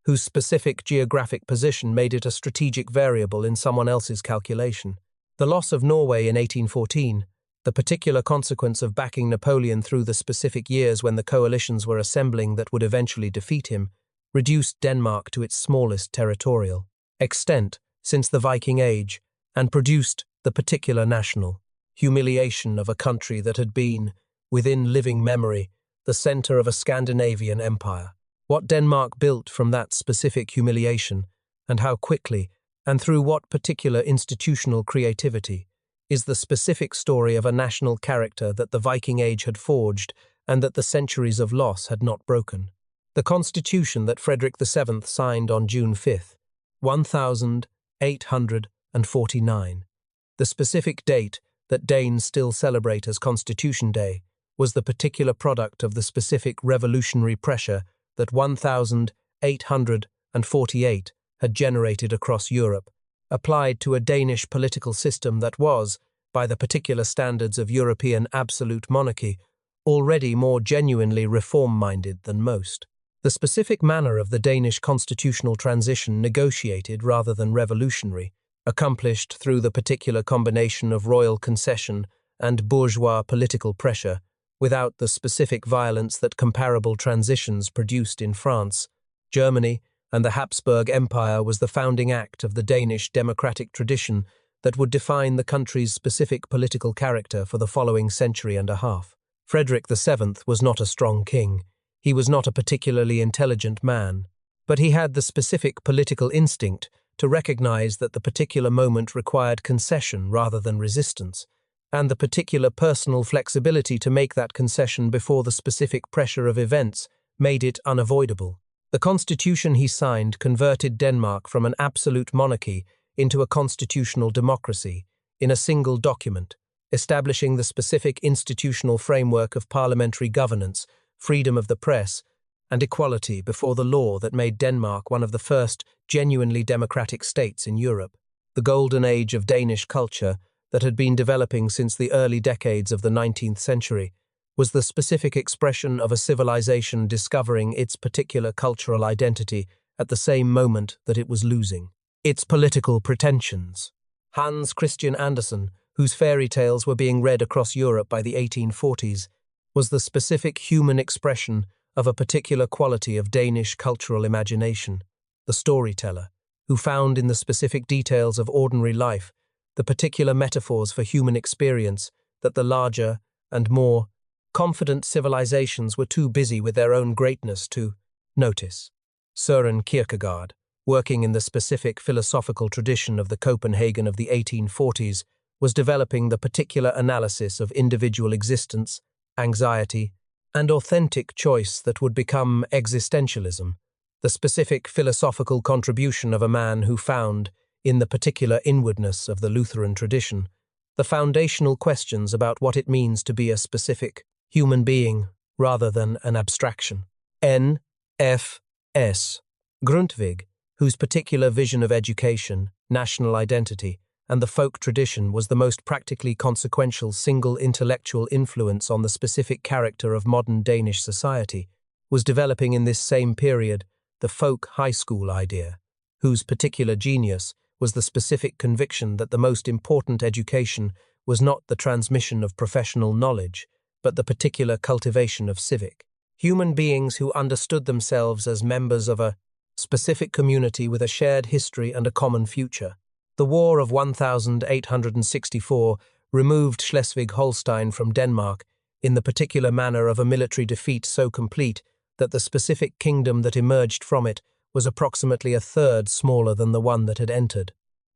whose specific geographic position made it a strategic variable in someone else's calculation. The loss of Norway in 1814, the particular consequence of backing Napoleon through the specific years when the coalitions were assembling that would eventually defeat him, reduced Denmark to its smallest territorial extent since the Viking Age, and produced the particular national humiliation of a country that had been, within living memory, the center of a Scandinavian empire. What Denmark built from that specific humiliation, and how quickly, and through what particular institutional creativity, is the specific story of a national character that the Viking Age had forged and that the centuries of loss had not broken. The constitution that Frederick VII signed on June 5, 1849, the specific date that Danes still celebrate as Constitution Day, was the particular product of the specific revolutionary pressure that 1848 had generated across Europe, applied to a Danish political system that was, by the particular standards of European absolute monarchy, already more genuinely reform-minded than most. The specific manner of the Danish constitutional transition negotiated rather than revolutionary, accomplished through the particular combination of royal concession and bourgeois political pressure, without the specific violence that comparable transitions produced in France, Germany, and the Habsburg Empire, was the founding act of the Danish democratic tradition that would define the country's specific political character for the following century and a half. Frederick VII was not a strong king. He was not a particularly intelligent man, but he had the specific political instinct to recognize that the particular moment required concession rather than resistance, and the particular personal flexibility to make that concession before the specific pressure of events made it unavoidable. The constitution he signed converted Denmark from an absolute monarchy into a constitutional democracy in a single document, establishing the specific institutional framework of parliamentary governance, freedom of the press, and equality before the law that made Denmark one of the first genuinely democratic states in Europe. The golden age of Danish culture that had been developing since the early decades of the 19th century was the specific expression of a civilization discovering its particular cultural identity at the same moment that it was losing its political pretensions. Hans Christian Andersen, whose fairy tales were being read across Europe by the 1840s, was the specific human expression of a particular quality of Danish cultural imagination, the storyteller, who found in the specific details of ordinary life the particular metaphors for human experience that the larger and more confident civilizations were too busy with their own greatness to notice. Søren Kierkegaard, working in the specific philosophical tradition of the Copenhagen of the 1840s, was developing the particular analysis of individual existence, anxiety, and authentic choice that would become existentialism, the specific philosophical contribution of a man who found, in the particular inwardness of the Lutheran tradition, the foundational questions about what it means to be a specific human being rather than an abstraction. N.F.S. Grundtvig, whose particular vision of education, national identity, and the folk tradition was the most practically consequential single intellectual influence on the specific character of modern Danish society, was developing in this same period the folk high school idea, whose particular genius was the specific conviction that the most important education was not the transmission of professional knowledge, but the particular cultivation of civic. Human beings who understood themselves as members of a specific community with a shared history and a common future. The War of 1864 removed Schleswig-Holstein from Denmark in the particular manner of a military defeat so complete that the specific kingdom that emerged from it was approximately a third smaller than the one that had entered.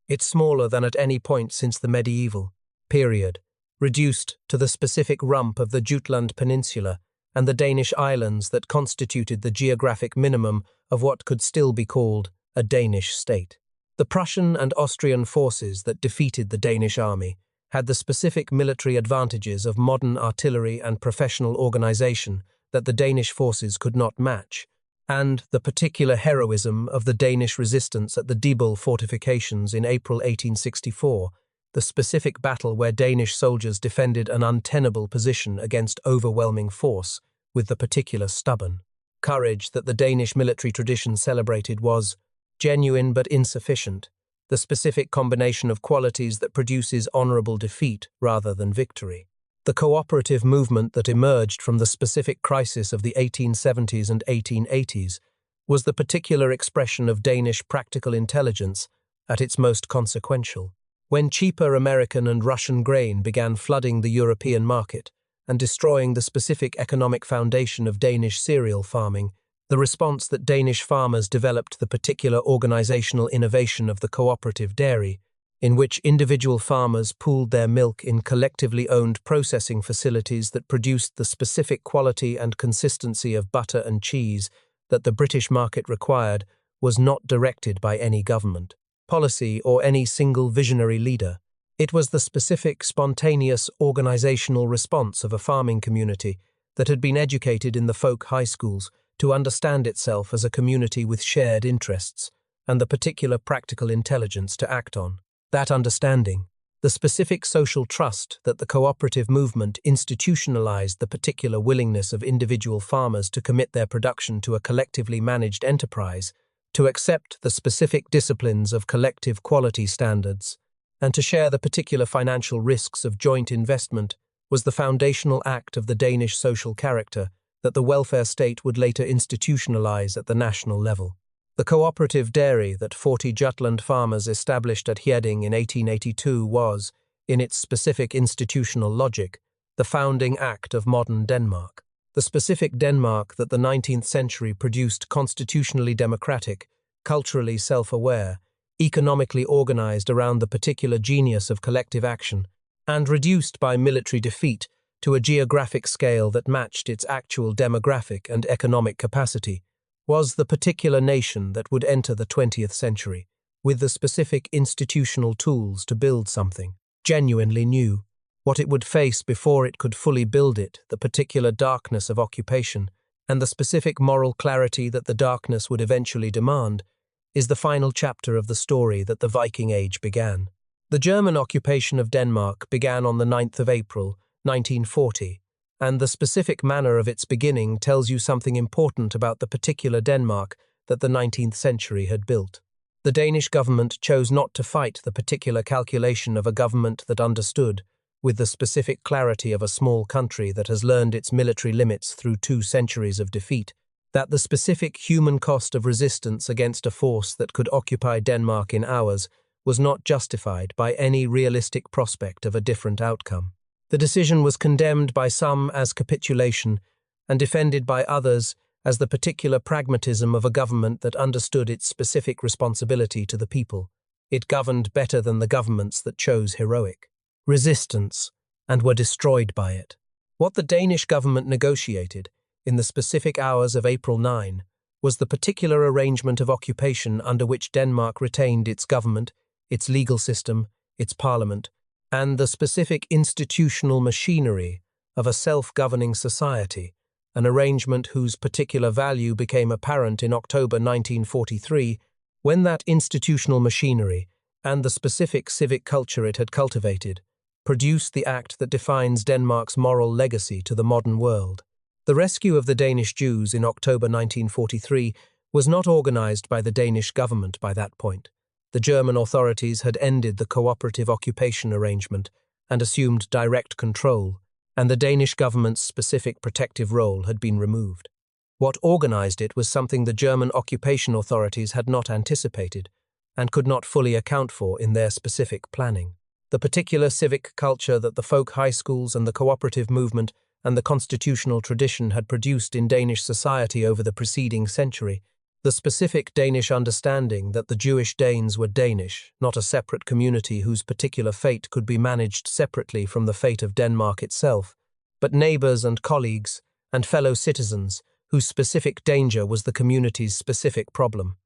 It's smaller than at any point since the medieval period, reduced to the specific rump of the Jutland Peninsula and the Danish islands that constituted the geographic minimum of what could still be called a Danish state. The Prussian and Austrian forces that defeated the Danish army had the specific military advantages of modern artillery and professional organization that the Danish forces could not match, and the particular heroism of the Danish resistance at the Dibble fortifications in April 1864, the specific battle where Danish soldiers defended an untenable position against overwhelming force with the particular stubborn courage that the Danish military tradition celebrated was genuine but insufficient, the specific combination of qualities that produces honorable defeat rather than victory. The cooperative movement that emerged from the specific crisis of the 1870s and 1880s was the particular expression of Danish practical intelligence at its most consequential. When cheaper American and Russian grain began flooding the European market and destroying the specific economic foundation of Danish cereal farming, the response that Danish farmers developed the particular organizational innovation of the cooperative dairy, in which individual farmers pooled their milk in collectively owned processing facilities that produced the specific quality and consistency of butter and cheese that the British market required, was not directed by any government, policy, or any single visionary leader. It was the specific, spontaneous, organizational response of a farming community that had been educated in the folk high schools to understand itself as a community with shared interests and the particular practical intelligence to act on. That understanding, the specific social trust that the cooperative movement institutionalized, the particular willingness of individual farmers to commit their production to a collectively managed enterprise, to accept the specific disciplines of collective quality standards, and to share the particular financial risks of joint investment, was the foundational act of the Danish social character that the welfare state would later institutionalize at the national level. The cooperative dairy that 40 Jutland farmers established at Hjedding in 1882 was, in its specific institutional logic, the founding act of modern Denmark. The specific Denmark that the 19th century produced constitutionally democratic, culturally self-aware, economically organized around the particular genius of collective action, and reduced by military defeat to a geographic scale that matched its actual demographic and economic capacity, was the particular nation that would enter the 20th century with the specific institutional tools to build something genuinely new. What it would face before it could fully build it, the particular darkness of occupation, and the specific moral clarity that the darkness would eventually demand, is the final chapter of the story that the Viking Age began. The German occupation of Denmark began on the 9th of April, 1940, and the specific manner of its beginning tells you something important about the particular Denmark that the 19th century had built. The Danish government chose not to fight the particular calculation of a government that understood, with the specific clarity of a small country that has learned its military limits through 2 centuries of defeat, that the specific human cost of resistance against a force that could occupy Denmark in hours was not justified by any realistic prospect of a different outcome. The decision was condemned by some as capitulation and defended by others as the particular pragmatism of a government that understood its specific responsibility to the people. It governed better than the governments that chose heroic resistance and were destroyed by it. What the Danish government negotiated in the specific hours of April 9 was the particular arrangement of occupation under which Denmark retained its government, its legal system, its parliament, and the specific institutional machinery of a self-governing society, an arrangement whose particular value became apparent in October 1943 when that institutional machinery and the specific civic culture it had cultivated produced the act that defines Denmark's moral legacy to the modern world. The rescue of the Danish Jews in October 1943 was not organized by the Danish government by that point. The German authorities had ended the cooperative occupation arrangement and assumed direct control, and the Danish government's specific protective role had been removed. What organized it was something the German occupation authorities had not anticipated and could not fully account for in their specific planning. The particular civic culture that the folk high schools and the cooperative movement and the constitutional tradition had produced in Danish society over the preceding century, the specific Danish understanding that the Jewish Danes were Danish, not a separate community whose particular fate could be managed separately from the fate of Denmark itself, but neighbors and colleagues and fellow citizens whose specific danger was the community's specific problem.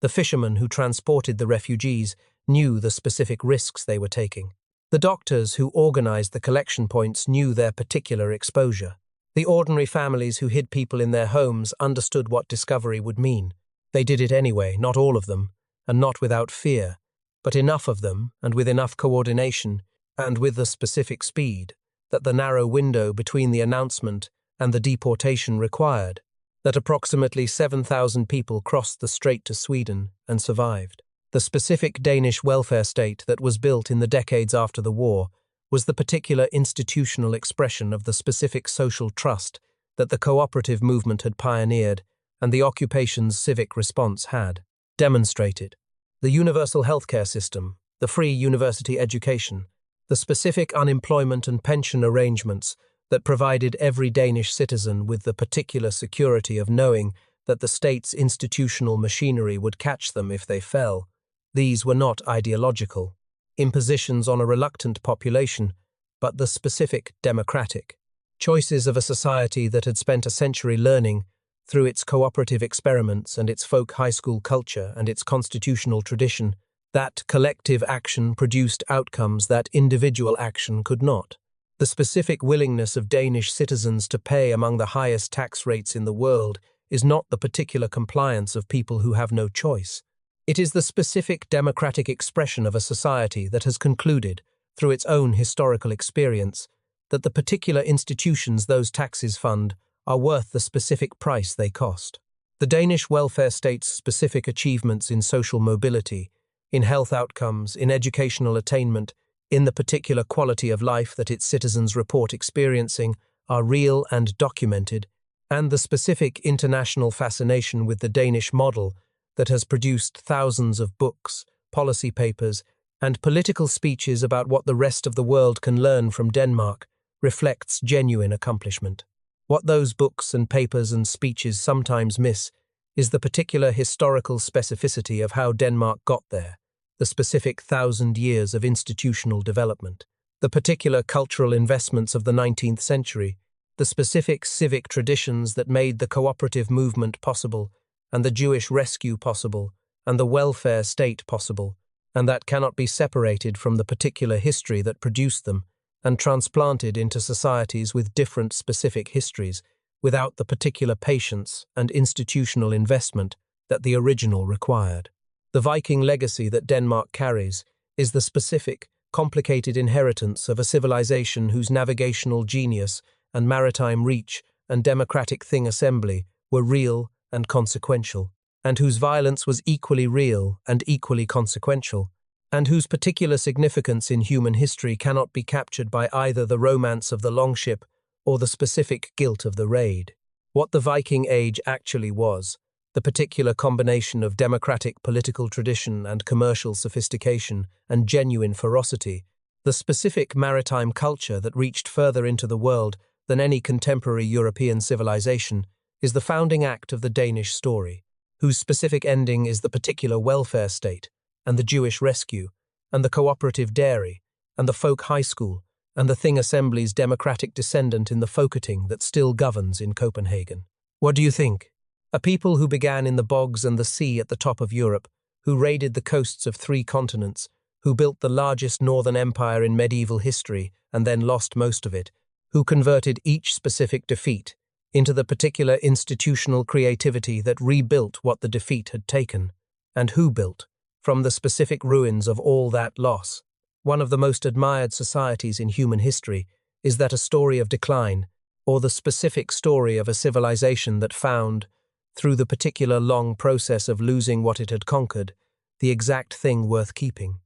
The fishermen who transported the refugees knew the specific risks they were taking. The doctors who organized the collection points knew their particular exposure. The ordinary families who hid people in their homes understood what discovery would mean. They did it anyway, not all of them, and not without fear, but enough of them, and with enough coordination, and with the specific speed, that the narrow window between the announcement and the deportation required. that approximately 7,000 people crossed the strait to Sweden and survived. The specific Danish welfare state that was built in the decades after the war was the particular institutional expression of the specific social trust that the cooperative movement had pioneered and the occupation's civic response had demonstrated. The universal healthcare system, the free university education, the specific unemployment and pension arrangements that provided every Danish citizen with the particular security of knowing that the state's institutional machinery would catch them if they fell. These were not ideological impositions on a reluctant population, but the specific democratic choices of a society that had spent a century learning through its cooperative experiments and its folk high school culture and its constitutional tradition, that collective action produced outcomes that individual action could not. The specific willingness of Danish citizens to pay among the highest tax rates in the world is not the particular compliance of people who have no choice. It is the specific democratic expression of a society that has concluded, through its own historical experience, that the particular institutions those taxes fund are worth the specific price they cost. The Danish welfare state's specific achievements in social mobility, in health outcomes, in educational attainment, in the particular quality of life that its citizens report experiencing, are real and documented, and the specific international fascination with the Danish model that has produced thousands of books, policy papers, and political speeches about what the rest of the world can learn from Denmark reflects genuine accomplishment. What those books and papers and speeches sometimes miss is the particular historical specificity of how Denmark got there, the specific 1,000 years of institutional development, the particular cultural investments of the 19th century, the specific civic traditions that made the cooperative movement possible, and the Jewish rescue possible, and the welfare state possible, and that cannot be separated from the particular history that produced them and transplanted into societies with different specific histories without the particular patience and institutional investment that the original required. The Viking legacy that Denmark carries is the specific, complicated inheritance of a civilization whose navigational genius and maritime reach and democratic thing assembly were real and consequential, and whose violence was equally real and equally consequential, and whose particular significance in human history cannot be captured by either the romance of the longship or the specific guilt of the raid. What the Viking Age actually was, the particular combination of democratic political tradition and commercial sophistication and genuine ferocity, the specific maritime culture that reached further into the world than any contemporary European civilization, is the founding act of the Danish story, whose specific ending is the particular welfare state, and the Jewish rescue, and the cooperative dairy, and the folk high school, and the Thing Assembly's democratic descendant in the Folketing that still governs in Copenhagen. What do you think? A people who began in the bogs and the sea at the top of Europe, who raided the coasts of 3 continents, who built the largest northern empire in medieval history and then lost most of it, who converted each specific defeat into the particular institutional creativity that rebuilt what the defeat had taken, and who built, from the specific ruins of all that loss. One of the most admired societies in human history is that a story of decline, or the specific story of a civilization that found, through the particular long process of losing what it had conquered, the exact thing worth keeping.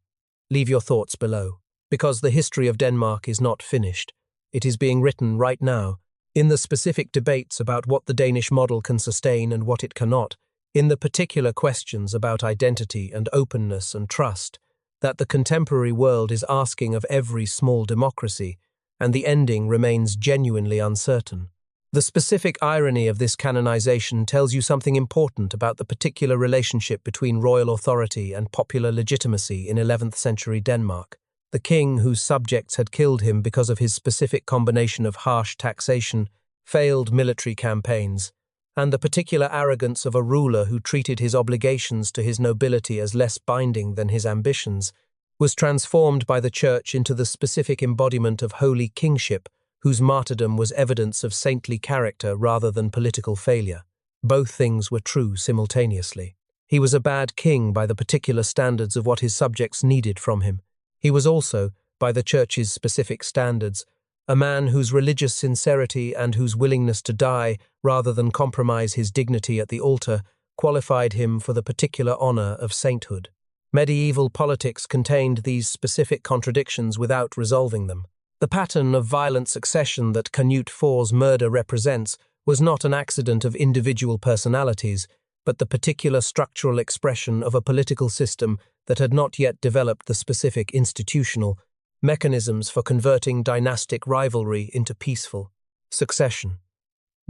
Leave your thoughts below, because the history of Denmark is not finished. It is being written right now, in the specific debates about what the Danish model can sustain and what it cannot, in the particular questions about identity and openness and trust, that the contemporary world is asking of every small democracy, and the ending remains genuinely uncertain. The specific irony of this canonization tells you something important about the particular relationship between royal authority and popular legitimacy in 11th century Denmark. The king whose subjects had killed him because of his specific combination of harsh taxation, failed military campaigns, and the particular arrogance of a ruler who treated his obligations to his nobility as less binding than his ambitions, was transformed by the Church into the specific embodiment of holy kingship, whose martyrdom was evidence of saintly character rather than political failure. Both things were true simultaneously. He was a bad king by the particular standards of what his subjects needed from him. He was also, by the Church's specific standards, a man whose religious sincerity and whose willingness to die rather than compromise his dignity at the altar qualified him for the particular honor of sainthood. Medieval politics contained these specific contradictions without resolving them. The pattern of violent succession that Cnut IV's murder represents was not an accident of individual personalities, but the particular structural expression of a political system that had not yet developed the specific institutional mechanisms for converting dynastic rivalry into peaceful succession.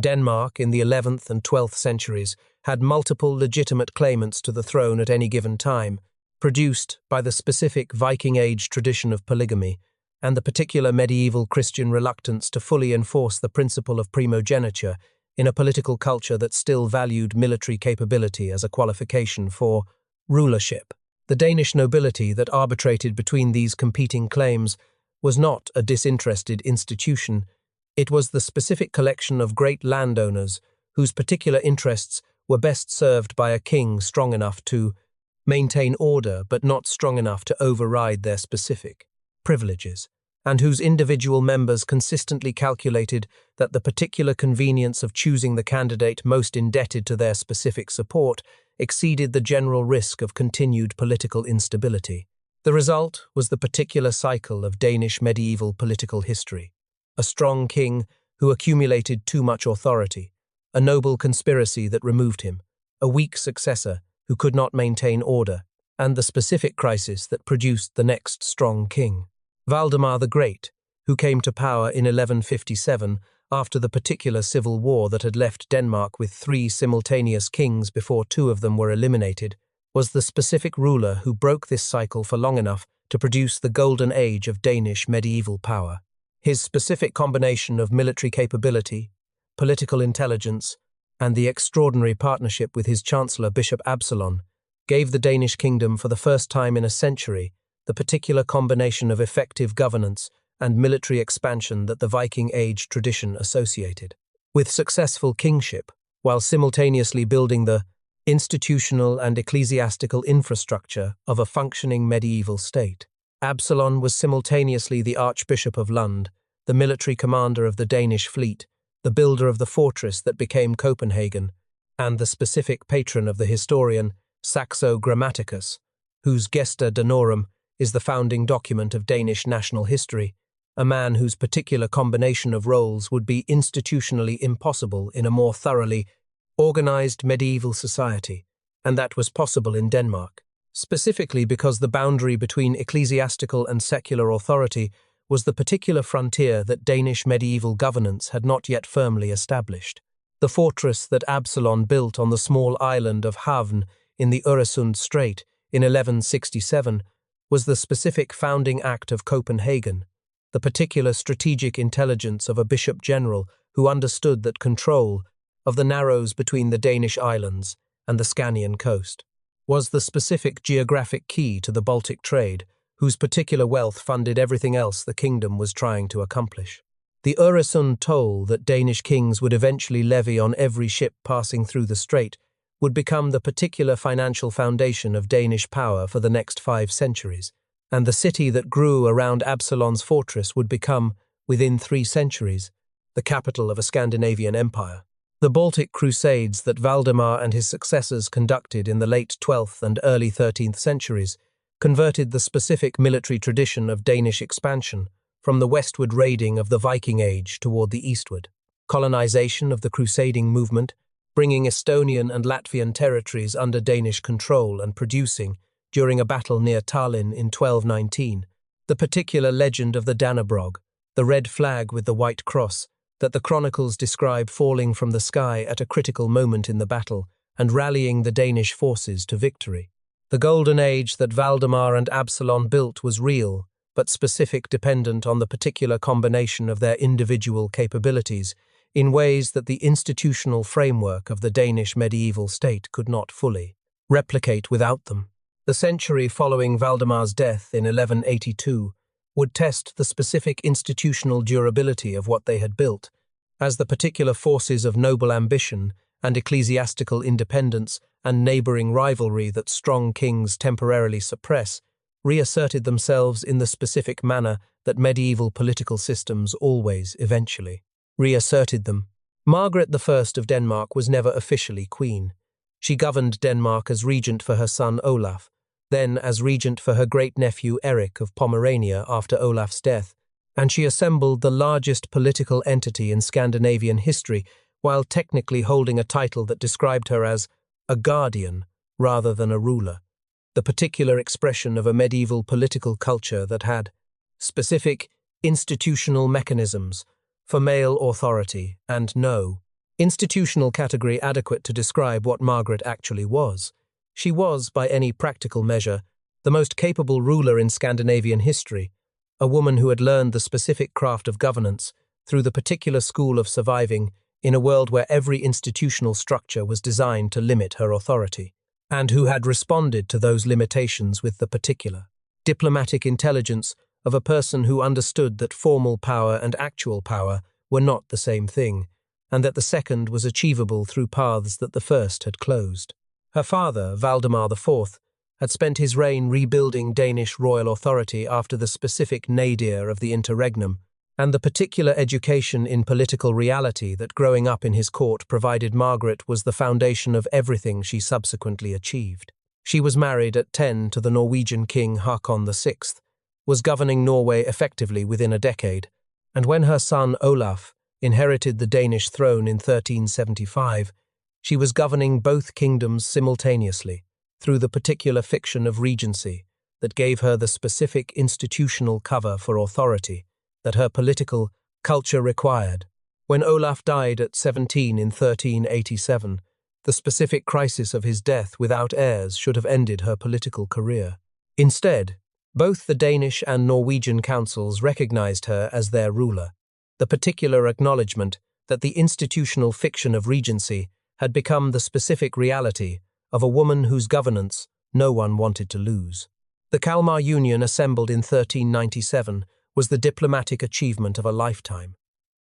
Denmark, in the 11th and 12th centuries, had multiple legitimate claimants to the throne at any given time, produced by the specific Viking Age tradition of polygamy and the particular medieval Christian reluctance to fully enforce the principle of primogeniture in a political culture that still valued military capability as a qualification for rulership. The Danish nobility that arbitrated between these competing claims was not a disinterested institution. It was the specific collection of great landowners whose particular interests were best served by a king strong enough to maintain order but not strong enough to override their specific privileges, and whose individual members consistently calculated that the particular convenience of choosing the candidate most indebted to their specific support exceeded the general risk of continued political instability. The result was the particular cycle of Danish medieval political history: a strong king who accumulated too much authority, a noble conspiracy that removed him, a weak successor who could not maintain order, and the specific crisis that produced the next strong king, Valdemar the Great, who came to power in 1157 after the particular civil war that had left Denmark with 3 simultaneous kings before 2 of them were eliminated, was the specific ruler who broke this cycle for long enough to produce the golden age of Danish medieval power. His specific combination of military capability, political intelligence, and the extraordinary partnership with his chancellor Bishop Absalon gave the Danish kingdom for the first time in a century the particular combination of effective governance and military expansion that the Viking Age tradition associated. With successful kingship, while simultaneously building the institutional and ecclesiastical infrastructure of a functioning medieval state, Absalon was simultaneously the Archbishop of Lund, the military commander of the Danish fleet, the builder of the fortress that became Copenhagen, and the specific patron of the historian Saxo Grammaticus, whose Gesta Danorum is the founding document of Danish national history, a man whose particular combination of roles would be institutionally impossible in a more thoroughly organized medieval society, and that was possible in Denmark, specifically because the boundary between ecclesiastical and secular authority was the particular frontier that Danish medieval governance had not yet firmly established. The fortress that Absalon built on the small island of Havn in the Øresund Strait in 1167 was the specific founding act of Copenhagen, the particular strategic intelligence of a bishop-general who understood that control of the narrows between the Danish islands and the Scanian coast was the specific geographic key to the Baltic trade, whose particular wealth funded everything else the kingdom was trying to accomplish. The Øresund toll that Danish kings would eventually levy on every ship passing through the strait would become the particular financial foundation of Danish power for the next 5 centuries, and the city that grew around Absalon's fortress would become, within 3 centuries, the capital of a Scandinavian empire. The Baltic Crusades that Valdemar and his successors conducted in the late 12th and early 13th centuries converted the specific military tradition of Danish expansion from the westward raiding of the Viking Age toward the eastward. Colonization of the crusading movement, bringing Estonian and Latvian territories under Danish control and producing, during a battle near Tallinn in 1219, the particular legend of the Dannebrog, the red flag with the white cross, that the chronicles describe falling from the sky at a critical moment in the battle and rallying the Danish forces to victory. The golden age that Valdemar and Absalon built was real, but specific, dependent on the particular combination of their individual capabilities in ways that the institutional framework of the Danish medieval state could not fully replicate without them. The century following Valdemar's death in 1182 would test the specific institutional durability of what they had built, as the particular forces of noble ambition and ecclesiastical independence and neighboring rivalry that strong kings temporarily suppress reasserted themselves in the specific manner that medieval political systems always, eventually, reasserted them. Margaret I of Denmark was never officially queen. She governed Denmark as regent for her son Olaf, then as regent for her great-nephew Eric of Pomerania after Olaf's death, and she assembled the largest political entity in Scandinavian history while technically holding a title that described her as a guardian rather than a ruler, the particular expression of a medieval political culture that had specific institutional mechanisms for male authority and no institutional category adequate to describe what Margaret actually was. She was, by any practical measure, the most capable ruler in Scandinavian history, a woman who had learned the specific craft of governance through the particular school of surviving in a world where every institutional structure was designed to limit her authority, and who had responded to those limitations with the particular diplomatic intelligence of a person who understood that formal power and actual power were not the same thing, and that the second was achievable through paths that the first had closed. Her father, Valdemar IV, had spent his reign rebuilding Danish royal authority after the specific nadir of the interregnum, and the particular education in political reality that growing up in his court provided Margaret was the foundation of everything she subsequently achieved. She was married at 10 to the Norwegian king Håkon VI, was governing Norway effectively within a decade, and when her son Olaf inherited the Danish throne in 1375, she was governing both kingdoms simultaneously through the particular fiction of regency that gave her the specific institutional cover for authority that her political culture required. When Olaf died at 17 in 1387, the specific crisis of his death without heirs should have ended her political career. Instead, both the Danish and Norwegian councils recognized her as their ruler, the particular acknowledgement that the institutional fiction of regency had become the specific reality of a woman whose governance no one wanted to lose. The Kalmar Union, assembled in 1397, was the diplomatic achievement of a lifetime.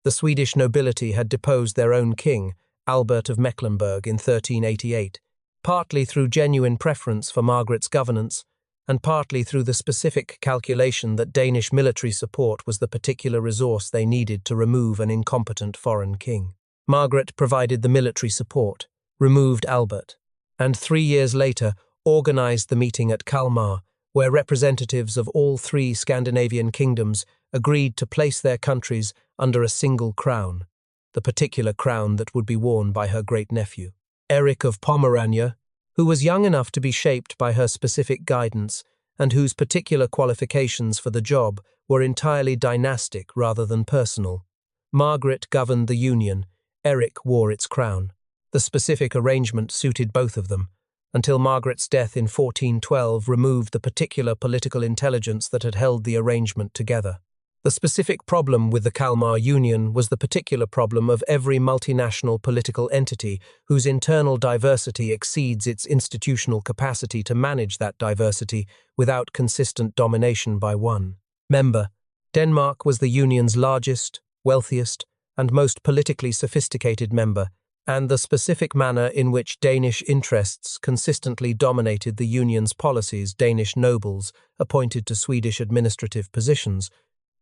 The Swedish nobility had deposed their own king, Albert of Mecklenburg, in 1388, partly through genuine preference for Margaret's governance, and partly through the specific calculation that Danish military support was the particular resource they needed to remove an incompetent foreign king. Margaret provided the military support, removed Albert, and 3 years later organized the meeting at Kalmar, where representatives of all 3 Scandinavian kingdoms agreed to place their countries under a single crown, the particular crown that would be worn by her great-nephew. Eric of Pomerania, who was young enough to be shaped by her specific guidance and whose particular qualifications for the job were entirely dynastic rather than personal. Margaret governed the union, Eric wore its crown. The specific arrangement suited both of them, until Margaret's death in 1412 removed the particular political intelligence that had held the arrangement together. The specific problem with the Kalmar Union was the particular problem of every multinational political entity whose internal diversity exceeds its institutional capacity to manage that diversity without consistent domination by one member. Denmark was the Union's largest, wealthiest, and most politically sophisticated member, and the specific manner in which Danish interests consistently dominated the Union's policies. Danish nobles appointed to Swedish administrative positions,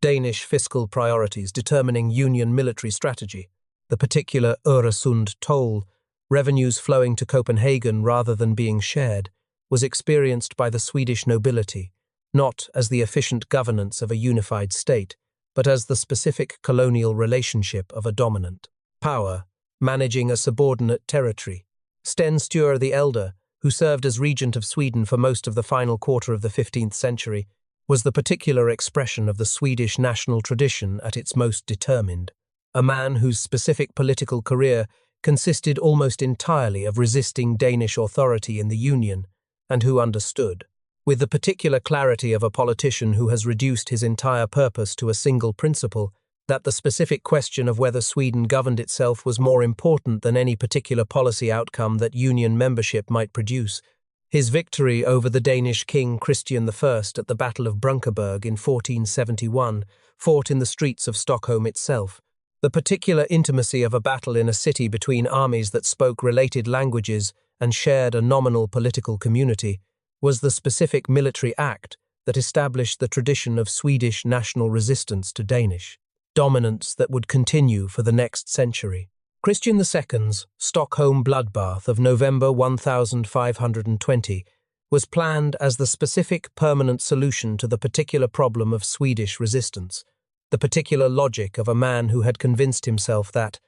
Danish fiscal priorities determining Union military strategy, the particular Öresund toll, revenues flowing to Copenhagen rather than being shared, was experienced by the Swedish nobility, not as the efficient governance of a unified state, but as the specific colonial relationship of a dominant power managing a subordinate territory. Sten Sture the Elder, who served as regent of Sweden for most of the final quarter of the 15th century, was the particular expression of the Swedish national tradition at its most determined, a man whose specific political career consisted almost entirely of resisting Danish authority in the Union, and who understood, with the particular clarity of a politician who has reduced his entire purpose to a single principle, that the specific question of whether Sweden governed itself was more important than any particular policy outcome that Union membership might produce. His victory over the Danish king Christian I at the Battle of Brunkeberg in 1471, fought in the streets of Stockholm itself, the particular intimacy of a battle in a city between armies that spoke related languages and shared a nominal political community, was the specific military act that established the tradition of Swedish national resistance to Danish dominance that would continue for the next century. Christian II's Stockholm bloodbath of November 1520 was planned as the specific permanent solution to the particular problem of Swedish resistance, the particular logic of a man who had convinced himself that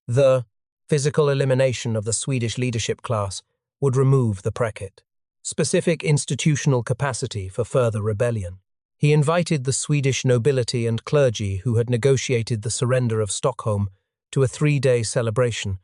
the physical elimination of the Swedish leadership class would remove the prekit specific institutional capacity for further rebellion. He invited the Swedish nobility and clergy who had negotiated the surrender of Stockholm to a 3-day celebration,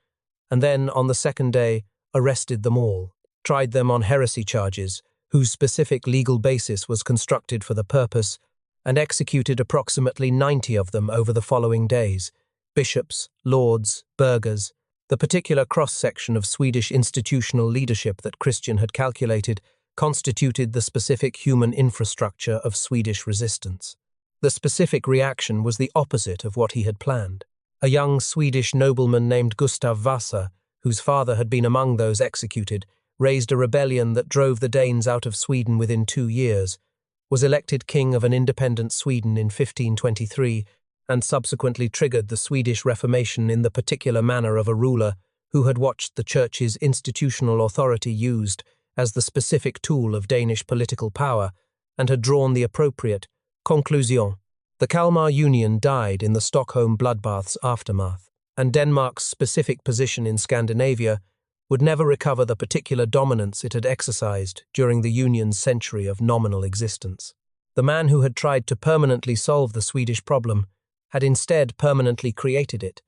and then, on the second day, arrested them all, tried them on heresy charges, whose specific legal basis was constructed for the purpose, and executed approximately 90 of them over the following days: bishops, lords, burghers. The particular cross-section of Swedish institutional leadership that Christian had calculated constituted the specific human infrastructure of Swedish resistance. The specific reaction was the opposite of what he had planned. A young Swedish nobleman named Gustav Vasa, whose father had been among those executed, raised a rebellion that drove the Danes out of Sweden within 2 years, was elected king of an independent Sweden in 1523, and subsequently triggered the Swedish Reformation in the particular manner of a ruler who had watched the Church's institutional authority used as the specific tool of Danish political power and had drawn the appropriate conclusion. The Kalmar Union died in the Stockholm bloodbath's aftermath, and Denmark's specific position in Scandinavia would never recover the particular dominance it had exercised during the Union's century of nominal existence. The man who had tried to permanently solve the Swedish problem had instead permanently created it,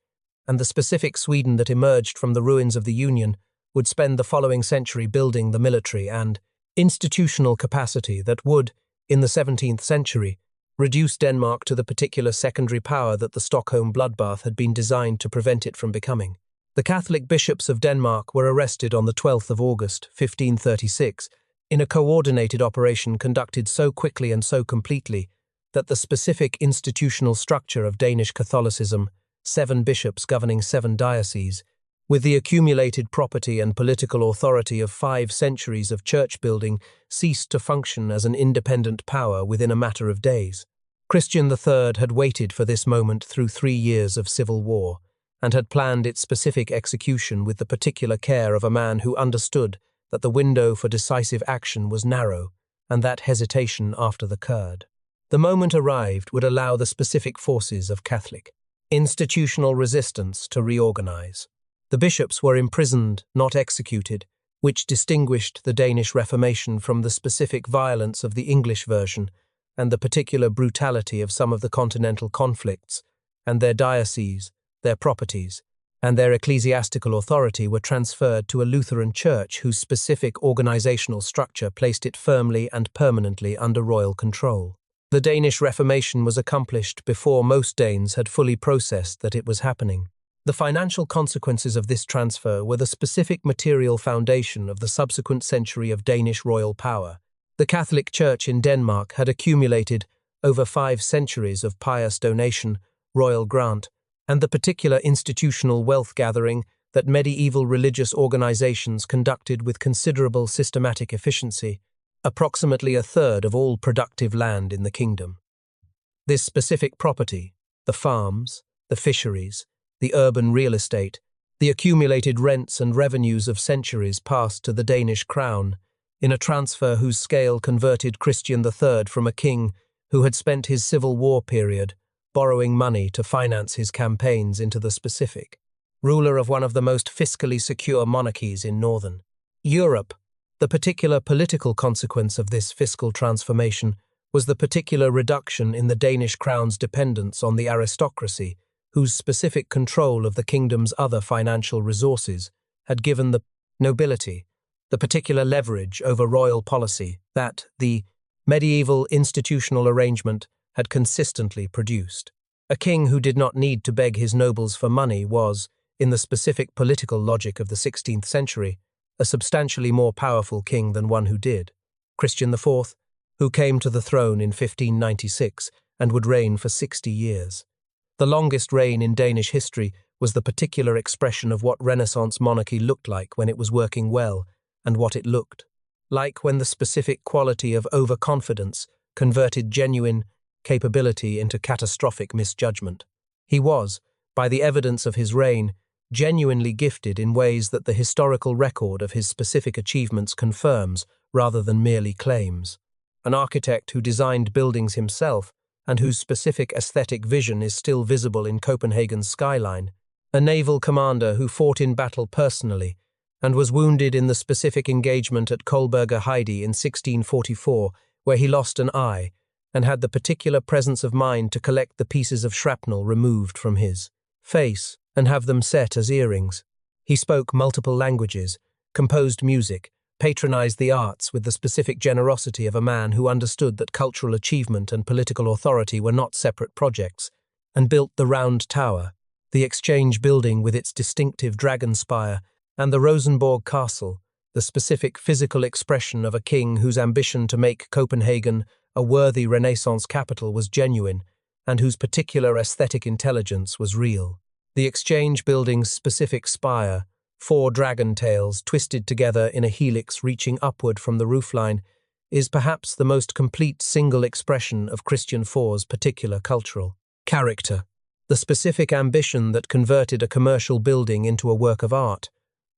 and the specific Sweden that emerged from the ruins of the Union would spend the following century building the military and institutional capacity that would, in the 17th century, reduce Denmark to the particular secondary power that the Stockholm bloodbath had been designed to prevent it from becoming. The Catholic bishops of Denmark were arrested on the 12th of August, 1536, in a coordinated operation conducted so quickly and so completely that the specific institutional structure of Danish Catholicism, 7 bishops governing 7 dioceses, with the accumulated property and political authority of 5 centuries of church building, ceased to function as an independent power within a matter of days. Christian III had waited for this moment through 3 years of civil war, and had planned its specific execution with the particular care of a man who understood that the window for decisive action was narrow, and that hesitation after the curd. The moment arrived would allow the specific forces of Catholic institutional resistance to reorganize. The bishops were imprisoned, not executed, which distinguished the Danish Reformation from the specific violence of the English version and the particular brutality of some of the continental conflicts, and their dioceses, their properties, and their ecclesiastical authority were transferred to a Lutheran church whose specific organizational structure placed it firmly and permanently under royal control. The Danish Reformation was accomplished before most Danes had fully processed that it was happening. The financial consequences of this transfer were the specific material foundation of the subsequent century of Danish royal power. The Catholic Church in Denmark had accumulated over 5 centuries of pious donation, royal grant, and the particular institutional wealth gathering that medieval religious organizations conducted with considerable systematic efficiency, approximately 1/3 of all productive land in the kingdom. This specific property, the farms, the fisheries, the urban real estate, the accumulated rents and revenues of centuries passed to the Danish crown, in a transfer whose scale converted Christian III from a king who had spent his civil war period borrowing money to finance his campaigns into the specific ruler of one of the most fiscally secure monarchies in northern Europe. The particular political consequence of this fiscal transformation was the particular reduction in the Danish crown's dependence on the aristocracy, whose specific control of the kingdom's other financial resources had given the nobility the particular leverage over royal policy that the medieval institutional arrangement had consistently produced. A king who did not need to beg his nobles for money was, in the specific political logic of the 16th century, a substantially more powerful king than one who did. Christian IV, who came to the throne in 1596 and would reign for 60 years. The longest reign in Danish history was the particular expression of what Renaissance monarchy looked like when it was working well, and what it looked like when the specific quality of overconfidence converted genuine capability into catastrophic misjudgment. He was, by the evidence of his reign, genuinely gifted in ways that the historical record of his specific achievements confirms rather than merely claims. An architect who designed buildings himself and whose specific aesthetic vision is still visible in Copenhagen's skyline. A naval commander who fought in battle personally and was wounded in the specific engagement at Kolberger Heide in 1644, where he lost an eye and had the particular presence of mind to collect the pieces of shrapnel removed from his face and have them set as earrings. He spoke multiple languages, composed music, patronized the arts with the specific generosity of a man who understood that cultural achievement and political authority were not separate projects, and built the Round Tower, the Exchange Building with its distinctive dragon spire, and the Rosenborg Castle, the specific physical expression of a king whose ambition to make Copenhagen a worthy Renaissance capital was genuine, and whose particular aesthetic intelligence was real. The Exchange Building's specific spire, 4 dragon tails twisted together in a helix reaching upward from the roofline, is perhaps the most complete single expression of Christian IV's particular cultural character. The specific ambition that converted a commercial building into a work of art,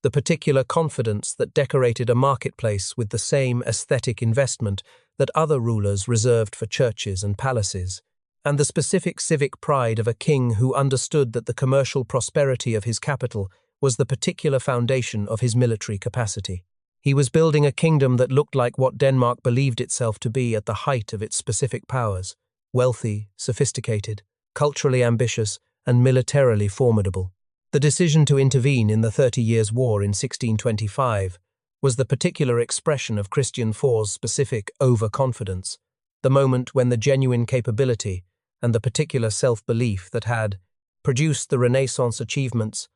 the particular confidence that decorated a marketplace with the same aesthetic investment that other rulers reserved for churches and palaces, and the specific civic pride of a king who understood that the commercial prosperity of his capital was the particular foundation of his military capacity. He was building a kingdom that looked like what Denmark believed itself to be at the height of its specific powers: wealthy, sophisticated, culturally ambitious, and militarily formidable. The decision to intervene in the 30 Years' War in 1625 was the particular expression of Christian IV's specific overconfidence, the moment when the genuine capability and the particular self-belief that had produced the Renaissance achievements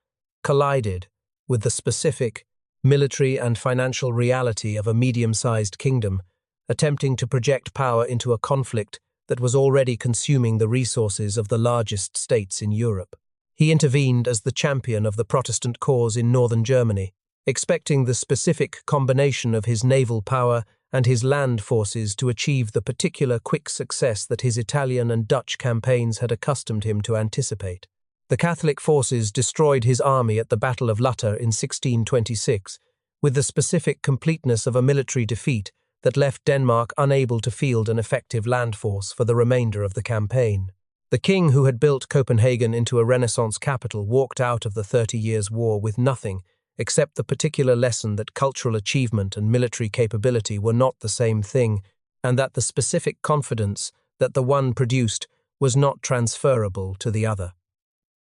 collided with the specific military and financial reality of a medium-sized kingdom, attempting to project power into a conflict that was already consuming the resources of the largest states in Europe. He intervened as the champion of the Protestant cause in northern Germany, expecting the specific combination of his naval power and his land forces to achieve the particular quick success that his Italian and Dutch campaigns had accustomed him to anticipate. The Catholic forces destroyed his army at the Battle of Lutter in 1626, with the specific completeness of a military defeat that left Denmark unable to field an effective land force for the remainder of the campaign. The king who had built Copenhagen into a Renaissance capital walked out of the 30 Years' War with nothing except the particular lesson that cultural achievement and military capability were not the same thing, and that the specific confidence that the one produced was not transferable to the other.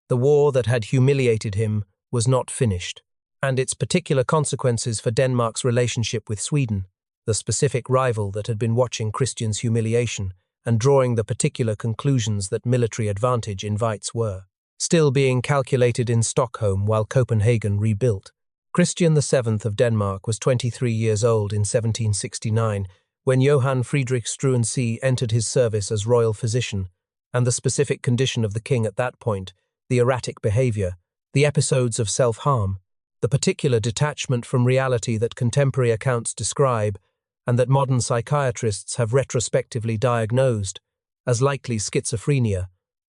The war that had humiliated him was not finished, and its particular consequences for Denmark's relationship with Sweden, the specific rival that had been watching Christian's humiliation and drawing the particular conclusions that military advantage invites, were still being calculated in Stockholm while Copenhagen rebuilt. Christian VII of Denmark was 23 years old in 1769 when Johann Friedrich Struensee entered his service as royal physician, and the specific condition of the king at that point, the erratic behavior, the episodes of self-harm, the particular detachment from reality that contemporary accounts describe and that modern psychiatrists have retrospectively diagnosed as likely schizophrenia,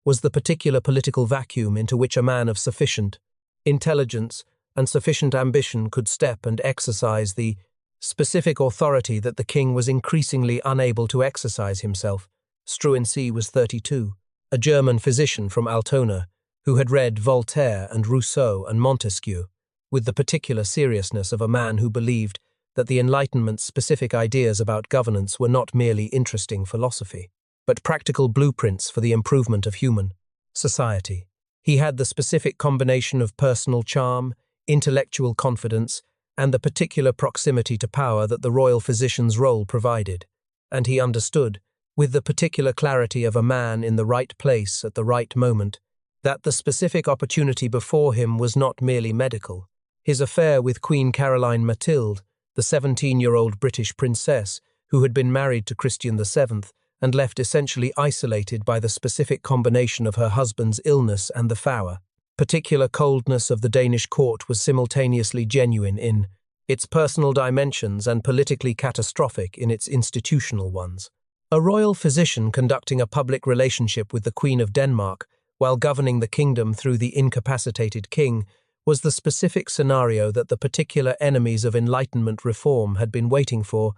was the particular political vacuum into which a man of sufficient intelligence and sufficient ambition could step and exercise the specific authority that the king was increasingly unable to exercise himself. Struensee was 32, a German physician from Altona, who had read Voltaire and Rousseau and Montesquieu, with the particular seriousness of a man who believed that the Enlightenment's specific ideas about governance were not merely interesting philosophy, but practical blueprints for the improvement of human society. He had the specific combination of personal charm, intellectual confidence, and the particular proximity to power that the royal physician's role provided, and he understood, with the particular clarity of a man in the right place at the right moment, that the specific opportunity before him was not merely medical. His affair with Queen Caroline Mathilde, the 17-year-old British princess who had been married to Christian VII and left essentially isolated by the specific combination of her husband's illness and the particular coldness of the Danish court, was simultaneously genuine in its personal dimensions and politically catastrophic in its institutional ones. A royal physician conducting a public relationship with the Queen of Denmark while governing the kingdom through the incapacitated king was the specific scenario that the particular enemies of Enlightenment reform had been waiting for,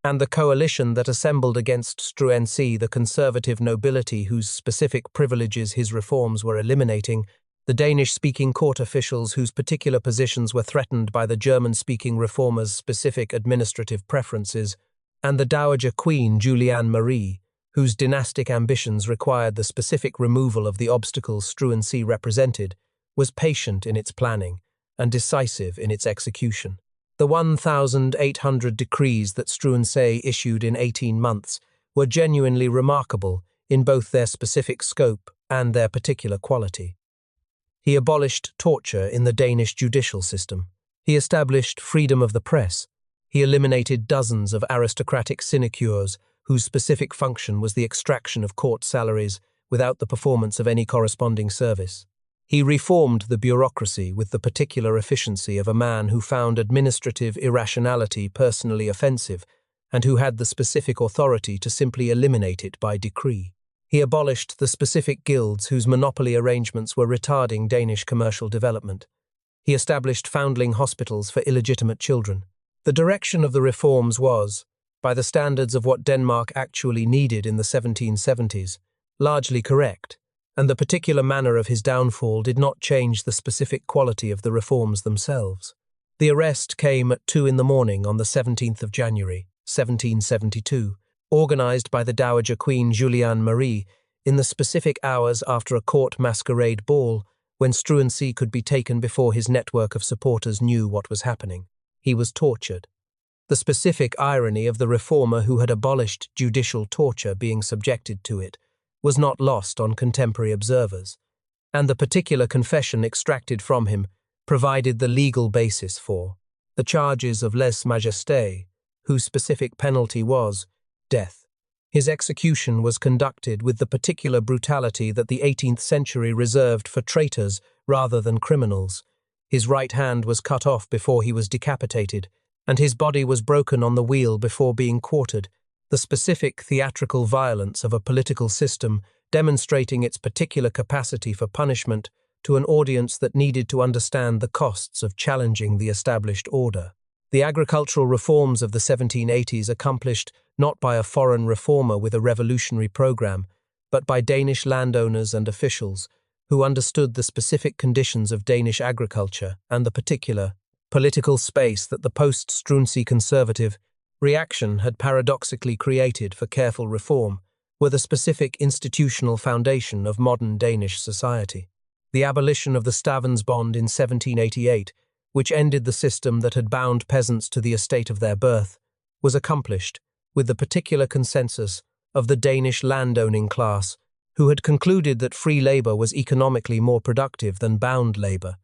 and the coalition that assembled against Struensee, the conservative nobility whose specific privileges his reforms were eliminating, the Danish-speaking court officials whose particular positions were threatened by the German-speaking reformers' specific administrative preferences, and the Dowager Queen Juliane Marie, whose dynastic ambitions required the specific removal of the obstacles Struensee represented, was patient in its planning and decisive in its execution. The 1,800 decrees that Struensee issued in 18 months were genuinely remarkable in both their specific scope and their particular quality. He abolished torture in the Danish judicial system. He established freedom of the press. He eliminated dozens of aristocratic sinecures whose specific function was the extraction of court salaries without the performance of any corresponding service. He reformed the bureaucracy with the particular efficiency of a man who found administrative irrationality personally offensive and who had the specific authority to simply eliminate it by decree. He abolished the specific guilds whose monopoly arrangements were retarding Danish commercial development. He established foundling hospitals for illegitimate children. The direction of the reforms was, by the standards of what Denmark actually needed in the 1770s, largely correct, and the particular manner of his downfall did not change the specific quality of the reforms themselves. The arrest came at 2 a.m. on the 17th of January, 1772, organized by the Dowager Queen Juliane Marie in the specific hours after a court masquerade ball when Struensee could be taken before his network of supporters knew what was happening. He was tortured. The specific irony of the reformer who had abolished judicial torture being subjected to it was not lost on contemporary observers, and the particular confession extracted from him provided the legal basis for the charges of lèse-majesté, whose specific penalty was death. His execution was conducted with the particular brutality that the 18th century reserved for traitors rather than criminals. His right hand was cut off before he was decapitated, and his body was broken on the wheel before being quartered, the specific theatrical violence of a political system demonstrating its particular capacity for punishment to an audience that needed to understand the costs of challenging the established order. The agricultural reforms of the 1780s accomplished not by a foreign reformer with a revolutionary program, but by Danish landowners and officials who understood the specific conditions of Danish agriculture and the particular political space that the post-Struensee conservative reaction had paradoxically created for careful reform were the specific institutional foundation of modern Danish society. The abolition of the Stavnsbånd in 1788, which ended the system that had bound peasants to the estate of their birth, was accomplished with the particular consensus of the Danish landowning class, who had concluded that free labour was economically more productive than bound labour,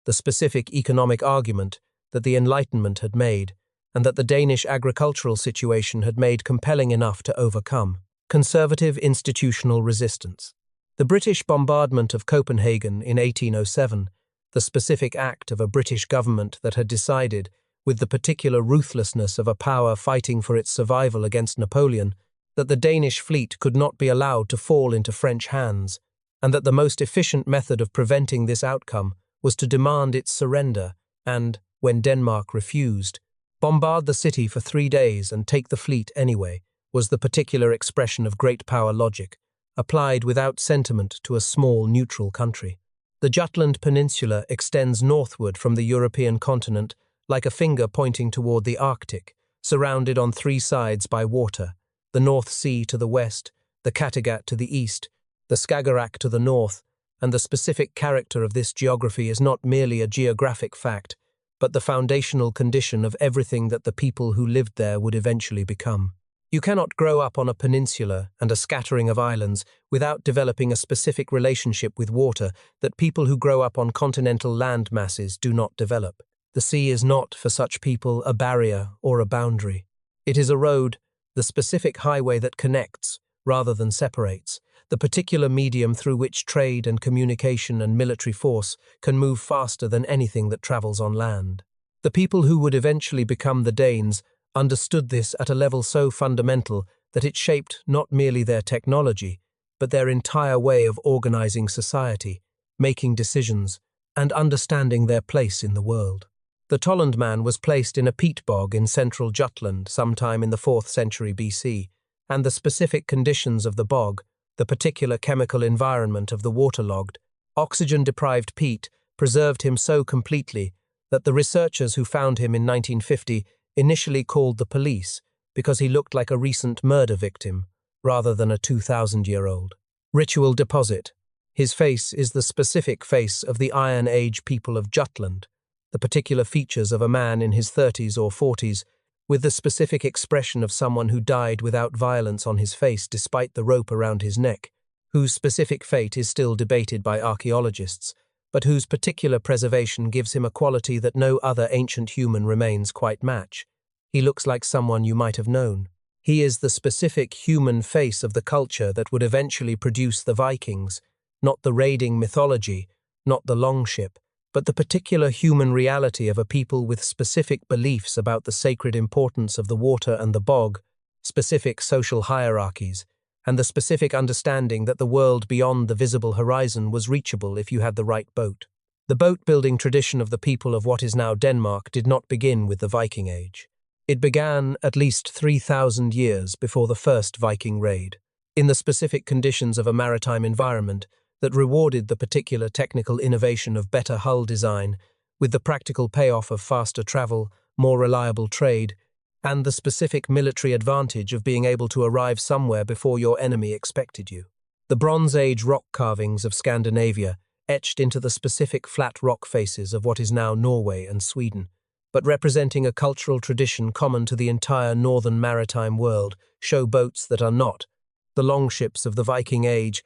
the specific economic argument that the Enlightenment had made, and that the Danish agricultural situation had made compelling enough to overcome conservative institutional resistance. The British bombardment of Copenhagen in 1807, the specific act of a British government that had decided, with the particular ruthlessness of a power fighting for its survival against Napoleon, that the Danish fleet could not be allowed to fall into French hands, and that the most efficient method of preventing this outcome was to demand its surrender and, when Denmark refused, bombard the city for 3 days and take the fleet anyway, was the particular expression of great power logic, applied without sentiment to a small neutral country. The Jutland Peninsula extends northward from the European continent like a finger pointing toward the Arctic, surrounded on 3 sides by water, the North Sea to the west, the Kattegat to the east, the Skagerrak to the north, and the specific character of this geography is not merely a geographic fact, but the foundational condition of everything that the people who lived there would eventually become. You cannot grow up on a peninsula and a scattering of islands without developing a specific relationship with water that people who grow up on continental land masses do not develop. The sea is not, for such people, a barrier or a boundary. It is a road, the specific highway that connects, rather than separates, the particular medium through which trade and communication and military force can move faster than anything that travels on land. The people who would eventually become the Danes understood this at a level so fundamental that it shaped not merely their technology, but their entire way of organizing society, making decisions, and understanding their place in the world. The Tolland man was placed in a peat bog in central Jutland sometime in the 4th century BC, and the specific conditions of the bog, the particular chemical environment of the waterlogged, oxygen-deprived peat, preserved him so completely that the researchers who found him in 1950 initially called the police because he looked like a recent murder victim rather than a 2,000-year-old. Ritual deposit. His face is the specific face of the Iron Age people of Jutland, the particular features of a man in his 30s or 40s, with the specific expression of someone who died without violence on his face despite the rope around his neck, whose specific fate is still debated by archaeologists, but whose particular preservation gives him a quality that no other ancient human remains quite match. He looks like someone you might have known. He is the specific human face of the culture that would eventually produce the Vikings, not the raiding mythology, not the longship, but the particular human reality of a people with specific beliefs about the sacred importance of the water and the bog, specific social hierarchies, and the specific understanding that the world beyond the visible horizon was reachable if you had the right boat. The boat-building tradition of the people of what is now Denmark did not begin with the Viking Age. It began at least 3,000 years before the first Viking raid, in the specific conditions of a maritime environment that rewarded the particular technical innovation of better hull design, with the practical payoff of faster travel, more reliable trade, and the specific military advantage of being able to arrive somewhere before your enemy expected you. The Bronze Age rock carvings of Scandinavia, etched into the specific flat rock faces of what is now Norway and Sweden, but representing a cultural tradition common to the entire northern maritime world, show boats that are not the longships of the Viking Age,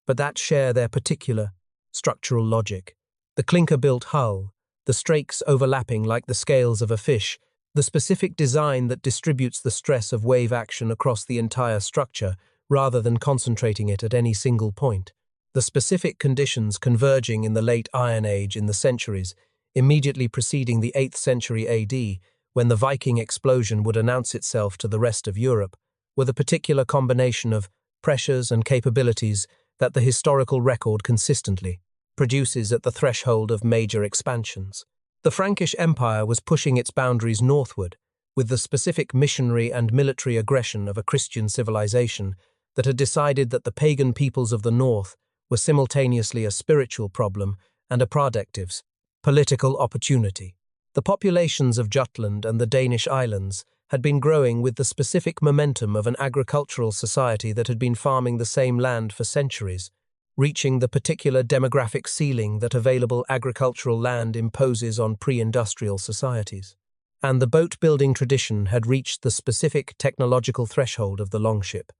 but that share their particular structural logic. The clinker-built hull, the strakes overlapping like the scales of a fish, the specific design that distributes the stress of wave action across the entire structure rather than concentrating it at any single point. The specific conditions converging in the late Iron Age in the centuries, immediately preceding the 8th century AD, when the Viking explosion would announce itself to the rest of Europe, were the particular combination of pressures and capabilities that the historical record consistently produces at the threshold of major expansions. The Frankish Empire was pushing its boundaries northward, with the specific missionary and military aggression of a Christian civilization that had decided that the pagan peoples of the north were simultaneously a spiritual problem and a productive political opportunity. The populations of Jutland and the Danish islands had been growing with the specific momentum of an agricultural society that had been farming the same land for centuries, reaching the particular demographic ceiling that available agricultural land imposes on pre-industrial societies. And the boat-building tradition had reached the specific technological threshold of the longship,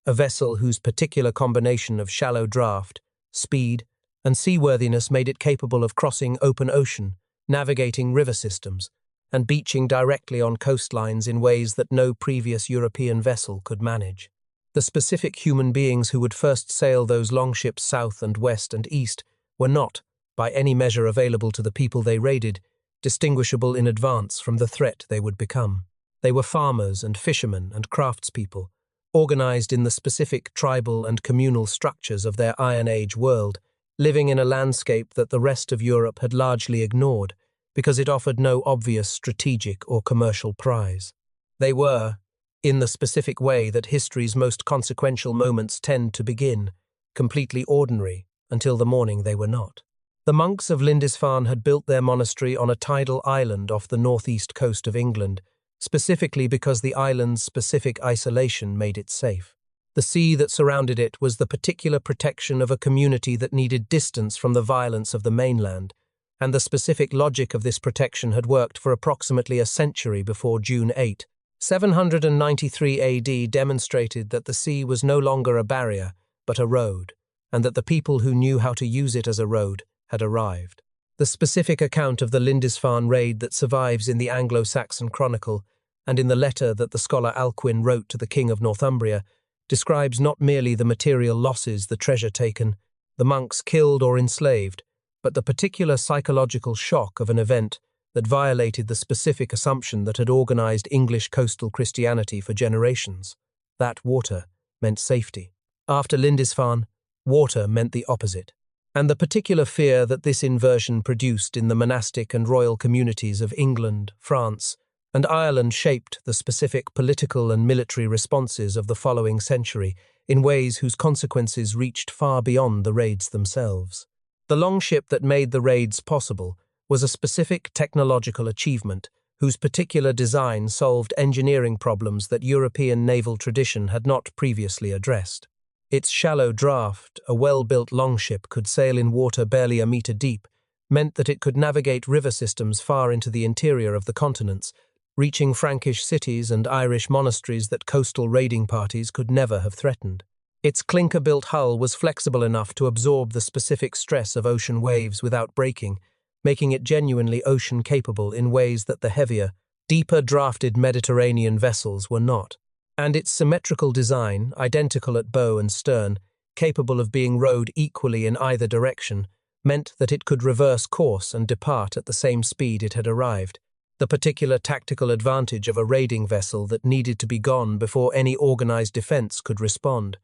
a vessel whose particular combination of shallow draft, speed, and seaworthiness made it capable of crossing open ocean, navigating river systems, and beaching directly on coastlines in ways that no previous European vessel could manage. The specific human beings who would first sail those longships south and west and east were not, by any measure available to the people they raided, distinguishable in advance from the threat they would become. They were farmers and fishermen and craftspeople, organized in the specific tribal and communal structures of their Iron Age world, living in a landscape that the rest of Europe had largely ignored, because it offered no obvious strategic or commercial prize. They were, in the specific way that history's most consequential moments tend to begin, completely ordinary until the morning they were not. The monks of Lindisfarne had built their monastery on a tidal island off the northeast coast of England, specifically because the island's specific isolation made it safe. The sea that surrounded it was the particular protection of a community that needed distance from the violence of the mainland, and the specific logic of this protection had worked for approximately a century before June 8, 793 AD demonstrated that the sea was no longer a barrier, but a road, and that the people who knew how to use it as a road had arrived. The specific account of the Lindisfarne raid that survives in the Anglo-Saxon Chronicle, and in the letter that the scholar Alcuin wrote to the King of Northumbria, describes not merely the material losses, the treasure taken, the monks killed or enslaved, but the particular psychological shock of an event that violated the specific assumption that had organized English coastal Christianity for generations, that water meant safety. After Lindisfarne, water meant the opposite. And the particular fear that this inversion produced in the monastic and royal communities of England, France, and Ireland shaped the specific political and military responses of the following century in ways whose consequences reached far beyond the raids themselves. The longship that made the raids possible was a specific technological achievement whose particular design solved engineering problems that European naval tradition had not previously addressed. Its shallow draft, a well-built longship could sail in water barely a meter deep, meant that it could navigate river systems far into the interior of the continents, reaching Frankish cities and Irish monasteries that coastal raiding parties could never have threatened. Its clinker-built hull was flexible enough to absorb the specific stress of ocean waves without breaking, making it genuinely ocean-capable in ways that the heavier, deeper-drafted Mediterranean vessels were not. And its symmetrical design, identical at bow and stern, capable of being rowed equally in either direction, meant that it could reverse course and depart at the same speed it had arrived, the particular tactical advantage of a raiding vessel that needed to be gone before any organized defense could respond.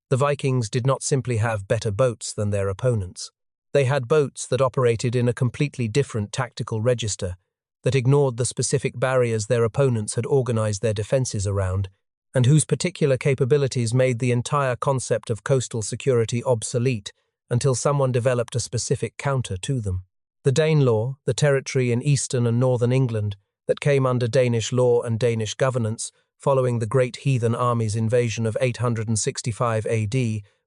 The Vikings did not simply have better boats than their opponents. They had boats that operated in a completely different tactical register, that ignored the specific barriers their opponents had organized their defenses around, and whose particular capabilities made the entire concept of coastal security obsolete until someone developed a specific counter to them. The Danelaw, the territory in eastern and northern England that came under Danish law and Danish governance following the Great Heathen Army's invasion of 865 AD,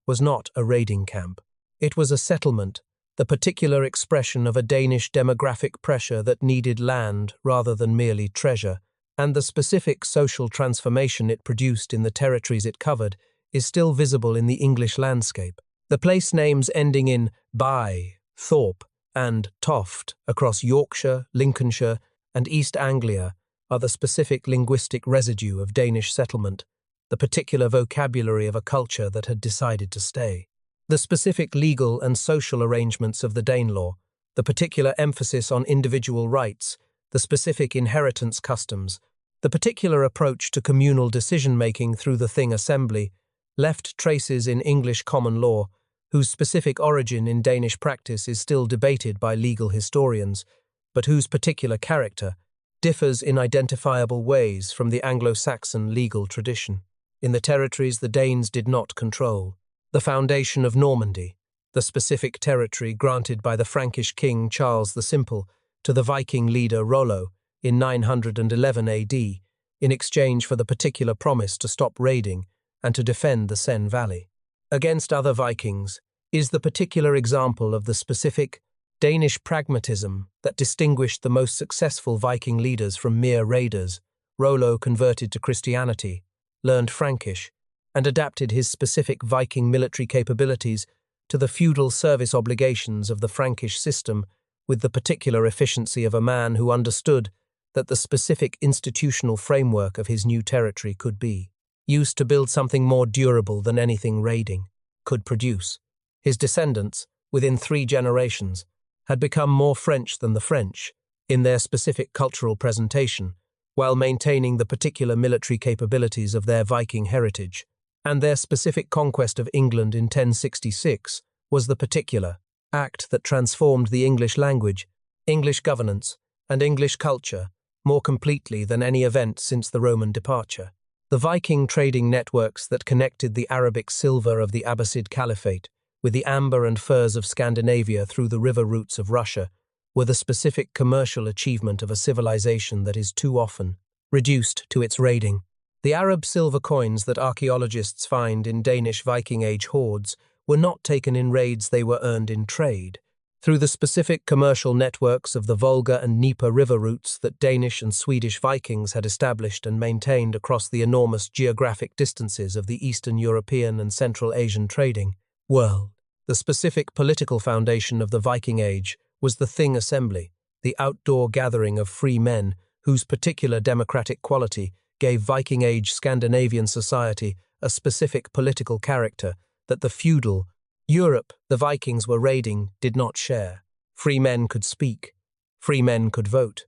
was not a raiding camp. It was a settlement, the particular expression of a Danish demographic pressure that needed land rather than merely treasure, and the specific social transformation it produced in the territories it covered is still visible in the English landscape. The place names ending in by, Thorpe, and Toft across Yorkshire, Lincolnshire, and East Anglia are the specific linguistic residue of Danish settlement, the particular vocabulary of a culture that had decided to stay. The specific legal and social arrangements of the Danelaw, the particular emphasis on individual rights, the specific inheritance customs, the particular approach to communal decision-making through the Thing Assembly, left traces in English common law, whose specific origin in Danish practice is still debated by legal historians, but whose particular character differs in identifiable ways from the Anglo-Saxon legal tradition. In the territories the Danes did not control, the foundation of Normandy, the specific territory granted by the Frankish king Charles the Simple to the Viking leader Rollo in 911 AD, in exchange for the particular promise to stop raiding and to defend the Seine Valley against other Vikings, is the particular example of the specific Danish pragmatism that distinguished the most successful Viking leaders from mere raiders. Rollo converted to Christianity, learned Frankish, and adapted his specific Viking military capabilities to the feudal service obligations of the Frankish system with the particular efficiency of a man who understood that the specific institutional framework of his new territory could be used to build something more durable than anything raiding could produce. His descendants, within 3 generations, had become more French than the French in their specific cultural presentation, while maintaining the particular military capabilities of their Viking heritage, and their specific conquest of England in 1066 was the particular act that transformed the English language, English governance, and English culture more completely than any event since the Roman departure. The Viking trading networks that connected the Arabic silver of the Abbasid Caliphate with the amber and furs of Scandinavia through the river routes of Russia were the specific commercial achievement of a civilization that is too often reduced to its raiding. The Arab silver coins that archaeologists find in Danish Viking Age hoards were not taken in raids, they were earned in trade, through the specific commercial networks of the Volga and Dnieper river routes that Danish and Swedish Vikings had established and maintained across the enormous geographic distances of the Eastern European and Central Asian trading world. The specific political foundation of the Viking Age was the Thing Assembly, the outdoor gathering of free men whose particular democratic quality gave Viking Age Scandinavian society a specific political character that the feudal Europe the Vikings were raiding did not share. Free men could speak. Free men could vote.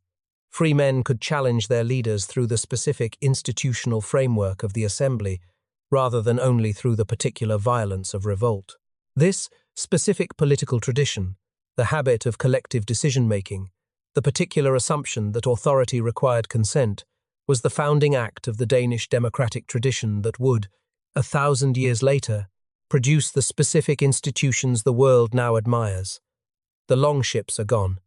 Free men could challenge their leaders through the specific institutional framework of the assembly, rather than only through the particular violence of revolt. This specific political tradition, the habit of collective decision-making, the particular assumption that authority required consent, was the founding act of the Danish democratic tradition that would, 1,000 years later, produce the specific institutions the world now admires. The longships are gone.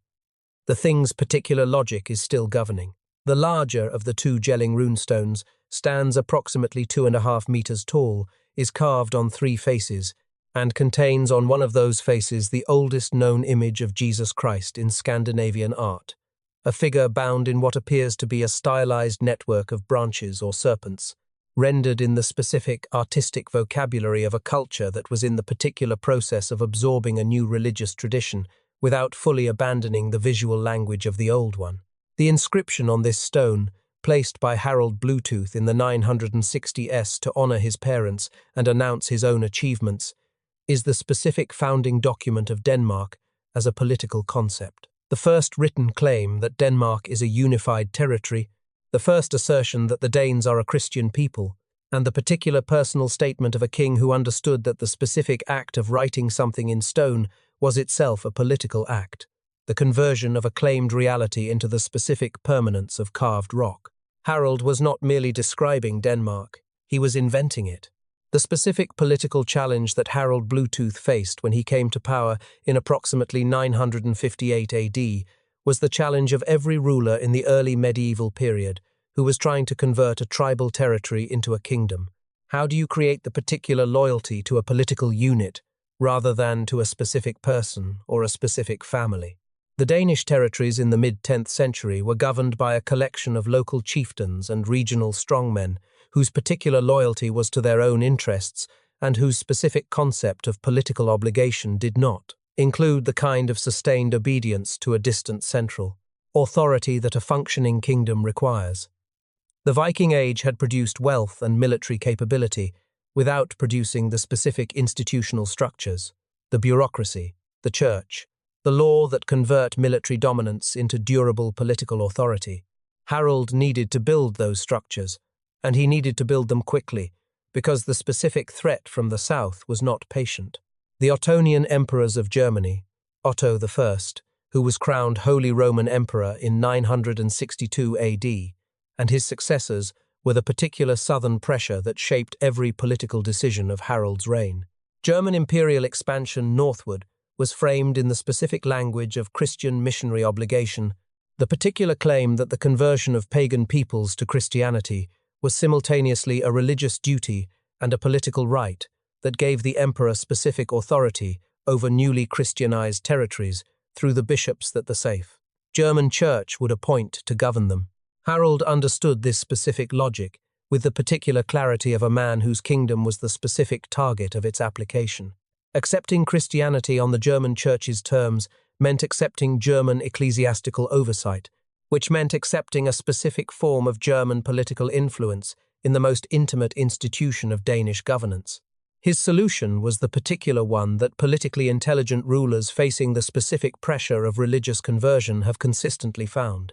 The thing's particular logic is still governing. The larger of the two gelling runestones stands approximately 2.5 meters tall, is carved on 3 faces, and contains on one of those faces the oldest known image of Jesus Christ in Scandinavian art, a figure bound in what appears to be a stylized network of branches or serpents, rendered in the specific artistic vocabulary of a culture that was in the particular process of absorbing a new religious tradition without fully abandoning the visual language of the old one. The inscription on this stone, placed by Harald Bluetooth in the 960s to honor his parents and announce his own achievements, is the specific founding document of Denmark as a political concept. The first written claim that Denmark is a unified territory, the first assertion that the Danes are a Christian people, and the particular personal statement of a king who understood that the specific act of writing something in stone was itself a political act, the conversion of a claimed reality into the specific permanence of carved rock. Harald was not merely describing Denmark, he was inventing it. The specific political challenge that Harald Bluetooth faced when he came to power in approximately 958 AD was the challenge of every ruler in the early medieval period who was trying to convert a tribal territory into a kingdom. How do you create the particular loyalty to a political unit rather than to a specific person or a specific family? The Danish territories in the mid-10th century were governed by a collection of local chieftains and regional strongmen whose particular loyalty was to their own interests and whose specific concept of political obligation did not include the kind of sustained obedience to a distant central authority that a functioning kingdom requires. The Viking Age had produced wealth and military capability without producing the specific institutional structures, the bureaucracy, the church, the law that convert military dominance into durable political authority. Harald needed to build those structures, and he needed to build them quickly, because the specific threat from the south was not patient. The Ottonian emperors of Germany, Otto I, who was crowned Holy Roman Emperor in 962 AD, and his successors were the particular southern pressure that shaped every political decision of Harald's reign. German imperial expansion northward was framed in the specific language of Christian missionary obligation, the particular claim that the conversion of pagan peoples to Christianity was simultaneously a religious duty and a political right that gave the emperor specific authority over newly Christianized territories through the bishops that the safe German church would appoint to govern them. Harald understood this specific logic with the particular clarity of a man whose kingdom was the specific target of its application. Accepting Christianity on the German church's terms meant accepting German ecclesiastical oversight, which meant accepting a specific form of German political influence in the most intimate institution of Danish governance. His solution was the particular one that politically intelligent rulers facing the specific pressure of religious conversion have consistently found.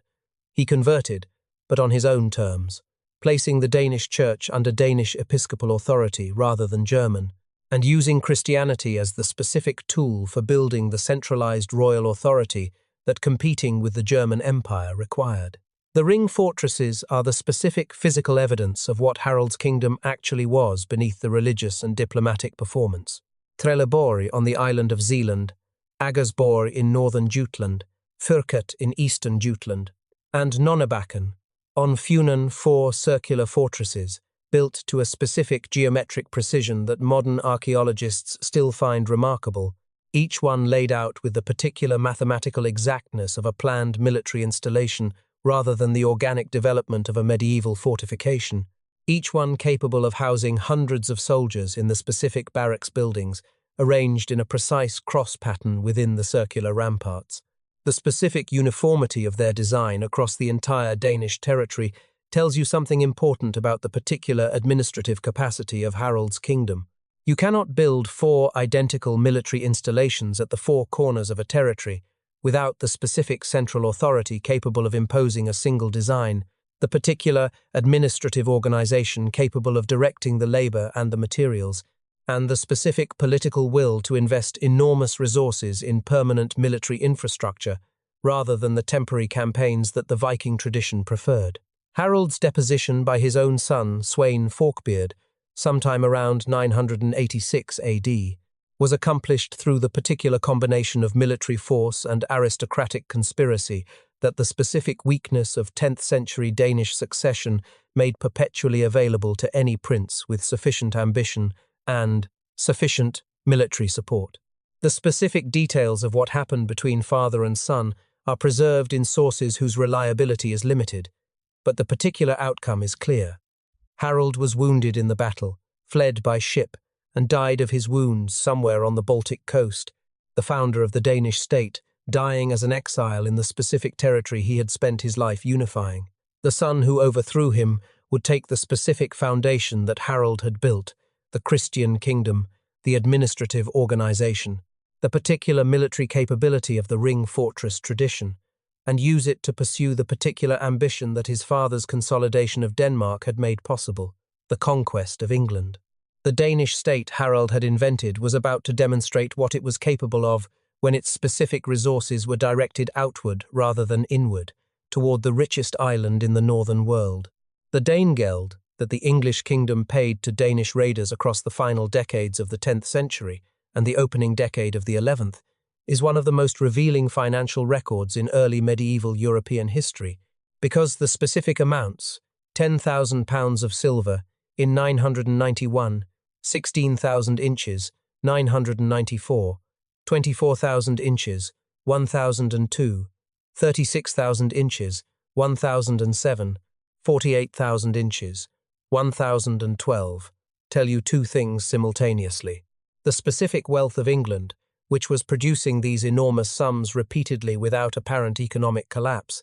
He converted, but on his own terms, placing the Danish church under Danish episcopal authority rather than German, and using Christianity as the specific tool for building the centralized royal authority that competing with the German Empire required. The ring fortresses are the specific physical evidence of what Harald's kingdom actually was beneath the religious and diplomatic performance. Trelleborg on the island of Zealand, Aggersborg in northern Jutland, Furkat in eastern Jutland, and Nonnebakken on Funen, 4 circular fortresses, built to a specific geometric precision that modern archaeologists still find remarkable, each one laid out with the particular mathematical exactness of a planned military installation rather than the organic development of a medieval fortification, each one capable of housing hundreds of soldiers in the specific barracks buildings, arranged in a precise cross pattern within the circular ramparts. The specific uniformity of their design across the entire Danish territory tells you something important about the particular administrative capacity of Harald's kingdom. You cannot build 4 identical military installations at the 4 corners of a territory without the specific central authority capable of imposing a single design, the particular administrative organization capable of directing the labor and the materials, and the specific political will to invest enormous resources in permanent military infrastructure, rather than the temporary campaigns that the Viking tradition preferred. Harald's deposition by his own son, Sweyn Forkbeard, sometime around 986 AD, was accomplished through the particular combination of military force and aristocratic conspiracy that the specific weakness of 10th century Danish succession made perpetually available to any prince with sufficient ambition and sufficient military support. The specific details of what happened between father and son are preserved in sources whose reliability is limited, but the particular outcome is clear. Harald was wounded in the battle, fled by ship, and died of his wounds somewhere on the Baltic coast, the founder of the Danish state, dying as an exile in the specific territory he had spent his life unifying. The son who overthrew him would take the specific foundation that Harald had built, the Christian kingdom, the administrative organization, the particular military capability of the ring fortress tradition, and use it to pursue the particular ambition that his father's consolidation of Denmark had made possible, the conquest of England. The Danish state Harald had invented was about to demonstrate what it was capable of when its specific resources were directed outward rather than inward, toward the richest island in the northern world. The Danegeld that the English kingdom paid to Danish raiders across the final decades of the 10th century and the opening decade of the 11th is one of the most revealing financial records in early medieval European history, because the specific amounts, £10,000 of silver in 991, 16,000 inches, 994, 24,000 inches, 1002, 36,000 inches, 1007, 48,000 inches, 1012, tell you two things simultaneously. The specific wealth of England, which was producing these enormous sums repeatedly without apparent economic collapse,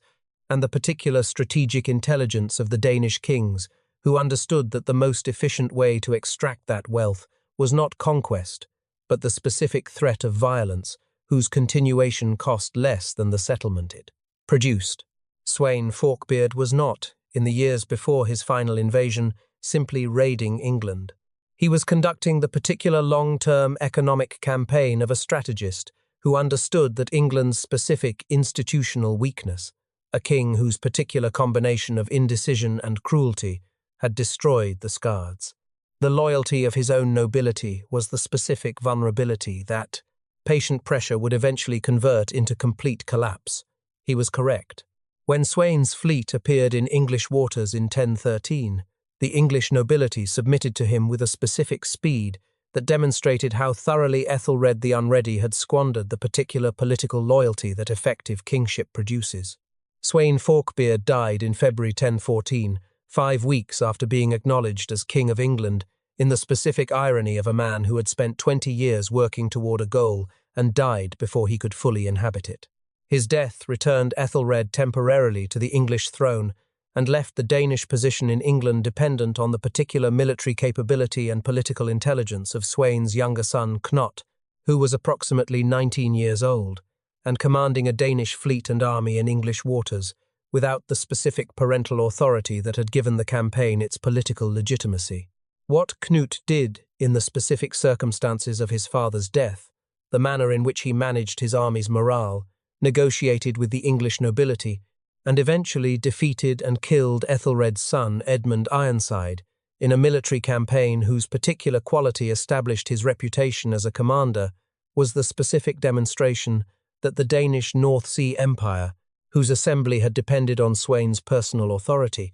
and the particular strategic intelligence of the Danish kings, who understood that the most efficient way to extract that wealth was not conquest, but the specific threat of violence, whose continuation cost less than the settlement it produced. Sweyn Forkbeard was not, in the years before his final invasion, simply raiding England. He was conducting the particular long-term economic campaign of a strategist who understood that England's specific institutional weakness, a king whose particular combination of indecision and cruelty had destroyed the Skards. The loyalty of his own nobility was the specific vulnerability that patient pressure would eventually convert into complete collapse. He was correct. When Sweyn's fleet appeared in English waters in 1013, the English nobility submitted to him with a specific speed that demonstrated how thoroughly Ethelred the Unready had squandered the particular political loyalty that effective kingship produces. Sweyn Forkbeard died in February 1014, 5 weeks after being acknowledged as King of England, in the specific irony of a man who had spent 20 years working toward a goal and died before he could fully inhabit it. His death returned Ethelred temporarily to the English throne and left the Danish position in England dependent on the particular military capability and political intelligence of Sweyn's younger son Cnut, who was approximately 19 years old, and commanding a Danish fleet and army in English waters, without the specific parental authority that had given the campaign its political legitimacy. What Cnut did in the specific circumstances of his father's death, the manner in which he managed his army's morale, negotiated with the English nobility, and eventually defeated and killed Ethelred's son Edmund Ironside in a military campaign whose particular quality established his reputation as a commander, was the specific demonstration that the Danish North Sea Empire, whose assembly had depended on Sweyn's personal authority,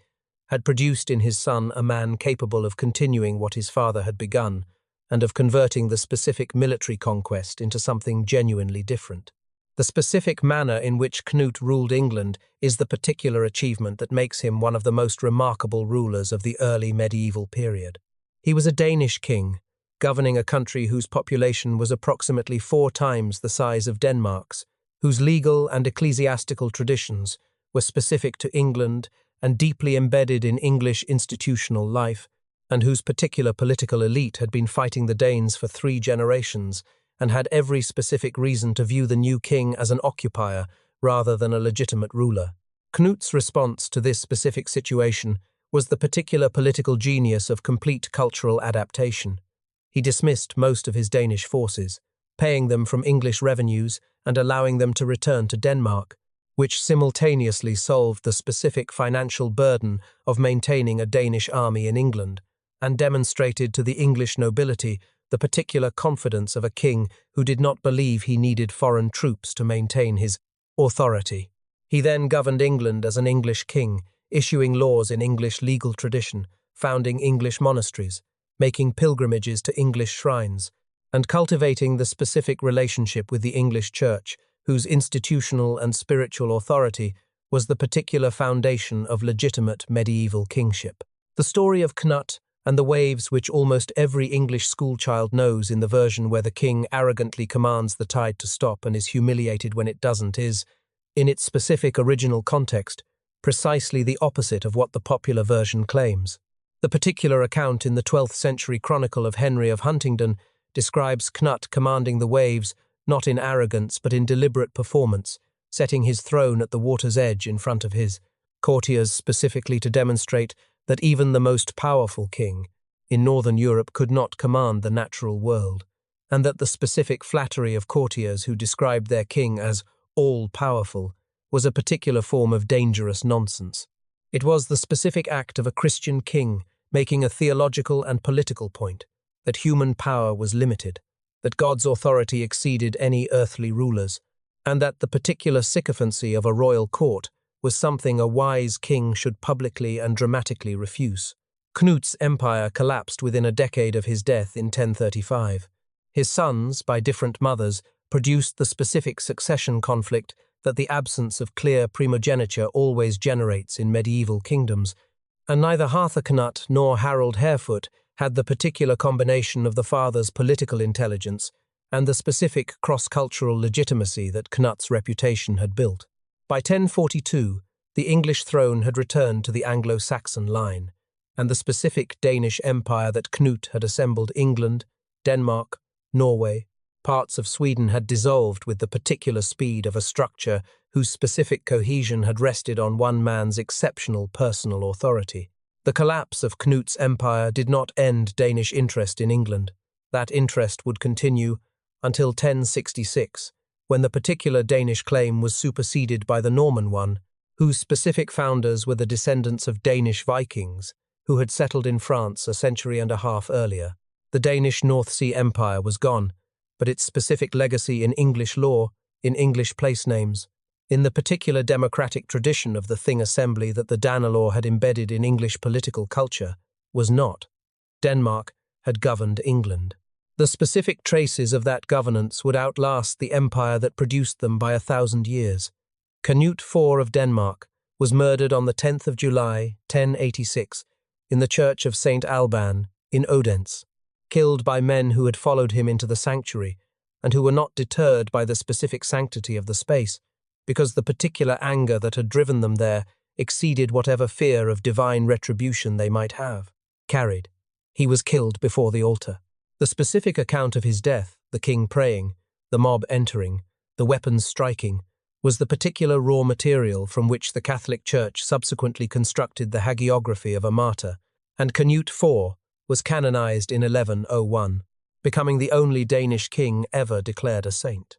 had produced in his son a man capable of continuing what his father had begun, and of converting the specific military conquest into something genuinely different. The specific manner in which Cnut ruled England is the particular achievement that makes him one of the most remarkable rulers of the early medieval period. He was a Danish king, governing a country whose population was approximately 4 times the size of Denmark's, whose legal and ecclesiastical traditions were specific to England and deeply embedded in English institutional life, and whose particular political elite had been fighting the Danes for 3 generations, and had every specific reason to view the new king as an occupier rather than a legitimate ruler. Cnut's response to this specific situation was the particular political genius of complete cultural adaptation. He dismissed most of his Danish forces, paying them from English revenues and allowing them to return to Denmark, which simultaneously solved the specific financial burden of maintaining a Danish army in England, and demonstrated to the English nobility the particular confidence of a king who did not believe he needed foreign troops to maintain his authority. He then governed England as an English king, issuing laws in English legal tradition, founding English monasteries, making pilgrimages to English shrines, and cultivating the specific relationship with the English Church, whose institutional and spiritual authority was the particular foundation of legitimate medieval kingship. The story of Cnut and the waves, which almost every English schoolchild knows in the version where the king arrogantly commands the tide to stop and is humiliated when it doesn't, is, in its specific original context, precisely the opposite of what the popular version claims. The particular account in the 12th century chronicle of Henry of Huntingdon describes Cnut commanding the waves not in arrogance but in deliberate performance, setting his throne at the water's edge in front of his courtiers, specifically to demonstrate that even the most powerful king in northern Europe could not command the natural world, and that the specific flattery of courtiers who described their king as all-powerful was a particular form of dangerous nonsense. It was the specific act of a Christian king making a theological and political point, that human power was limited, that God's authority exceeded any earthly rulers, and that the particular sycophancy of a royal court was something a wise king should publicly and dramatically refuse. Cnut's empire collapsed within a decade of his death in 1035. His sons, by different mothers, produced the specific succession conflict that the absence of clear primogeniture always generates in medieval kingdoms, and neither Arthur Cnut nor Harald Harefoot had the particular combination of the father's political intelligence and the specific cross-cultural legitimacy that Cnut's reputation had built. By 1042, the English throne had returned to the Anglo-Saxon line, and the specific Danish empire that Cnut had assembled England, Denmark, Norway, parts of Sweden had dissolved with the particular speed of a structure whose specific cohesion had rested on one man's exceptional personal authority. The collapse of Cnut's empire did not end Danish interest in England. That interest would continue until 1066, when the particular Danish claim was superseded by the Norman one, whose specific founders were the descendants of Danish Vikings, who had settled in France a century and a half earlier. The Danish North Sea Empire was gone, but its specific legacy in English law, in English place names, in the particular democratic tradition of the Thing Assembly that the Danelaw had embedded in English political culture, was not. Denmark had governed England. The specific traces of that governance would outlast the empire that produced them by 1,000 years. Cnut IV of Denmark was murdered on the 10th of July, 1086, in the church of St. Alban in Odense, killed by men who had followed him into the sanctuary and who were not deterred by the specific sanctity of the space, because the particular anger that had driven them there exceeded whatever fear of divine retribution they might have carried. He was killed before the altar. The specific account of his death, the king praying, the mob entering, the weapons striking, was the particular raw material from which the Catholic Church subsequently constructed the hagiography of a martyr, and Cnut IV was canonized in 1101, becoming the only Danish king ever declared a saint.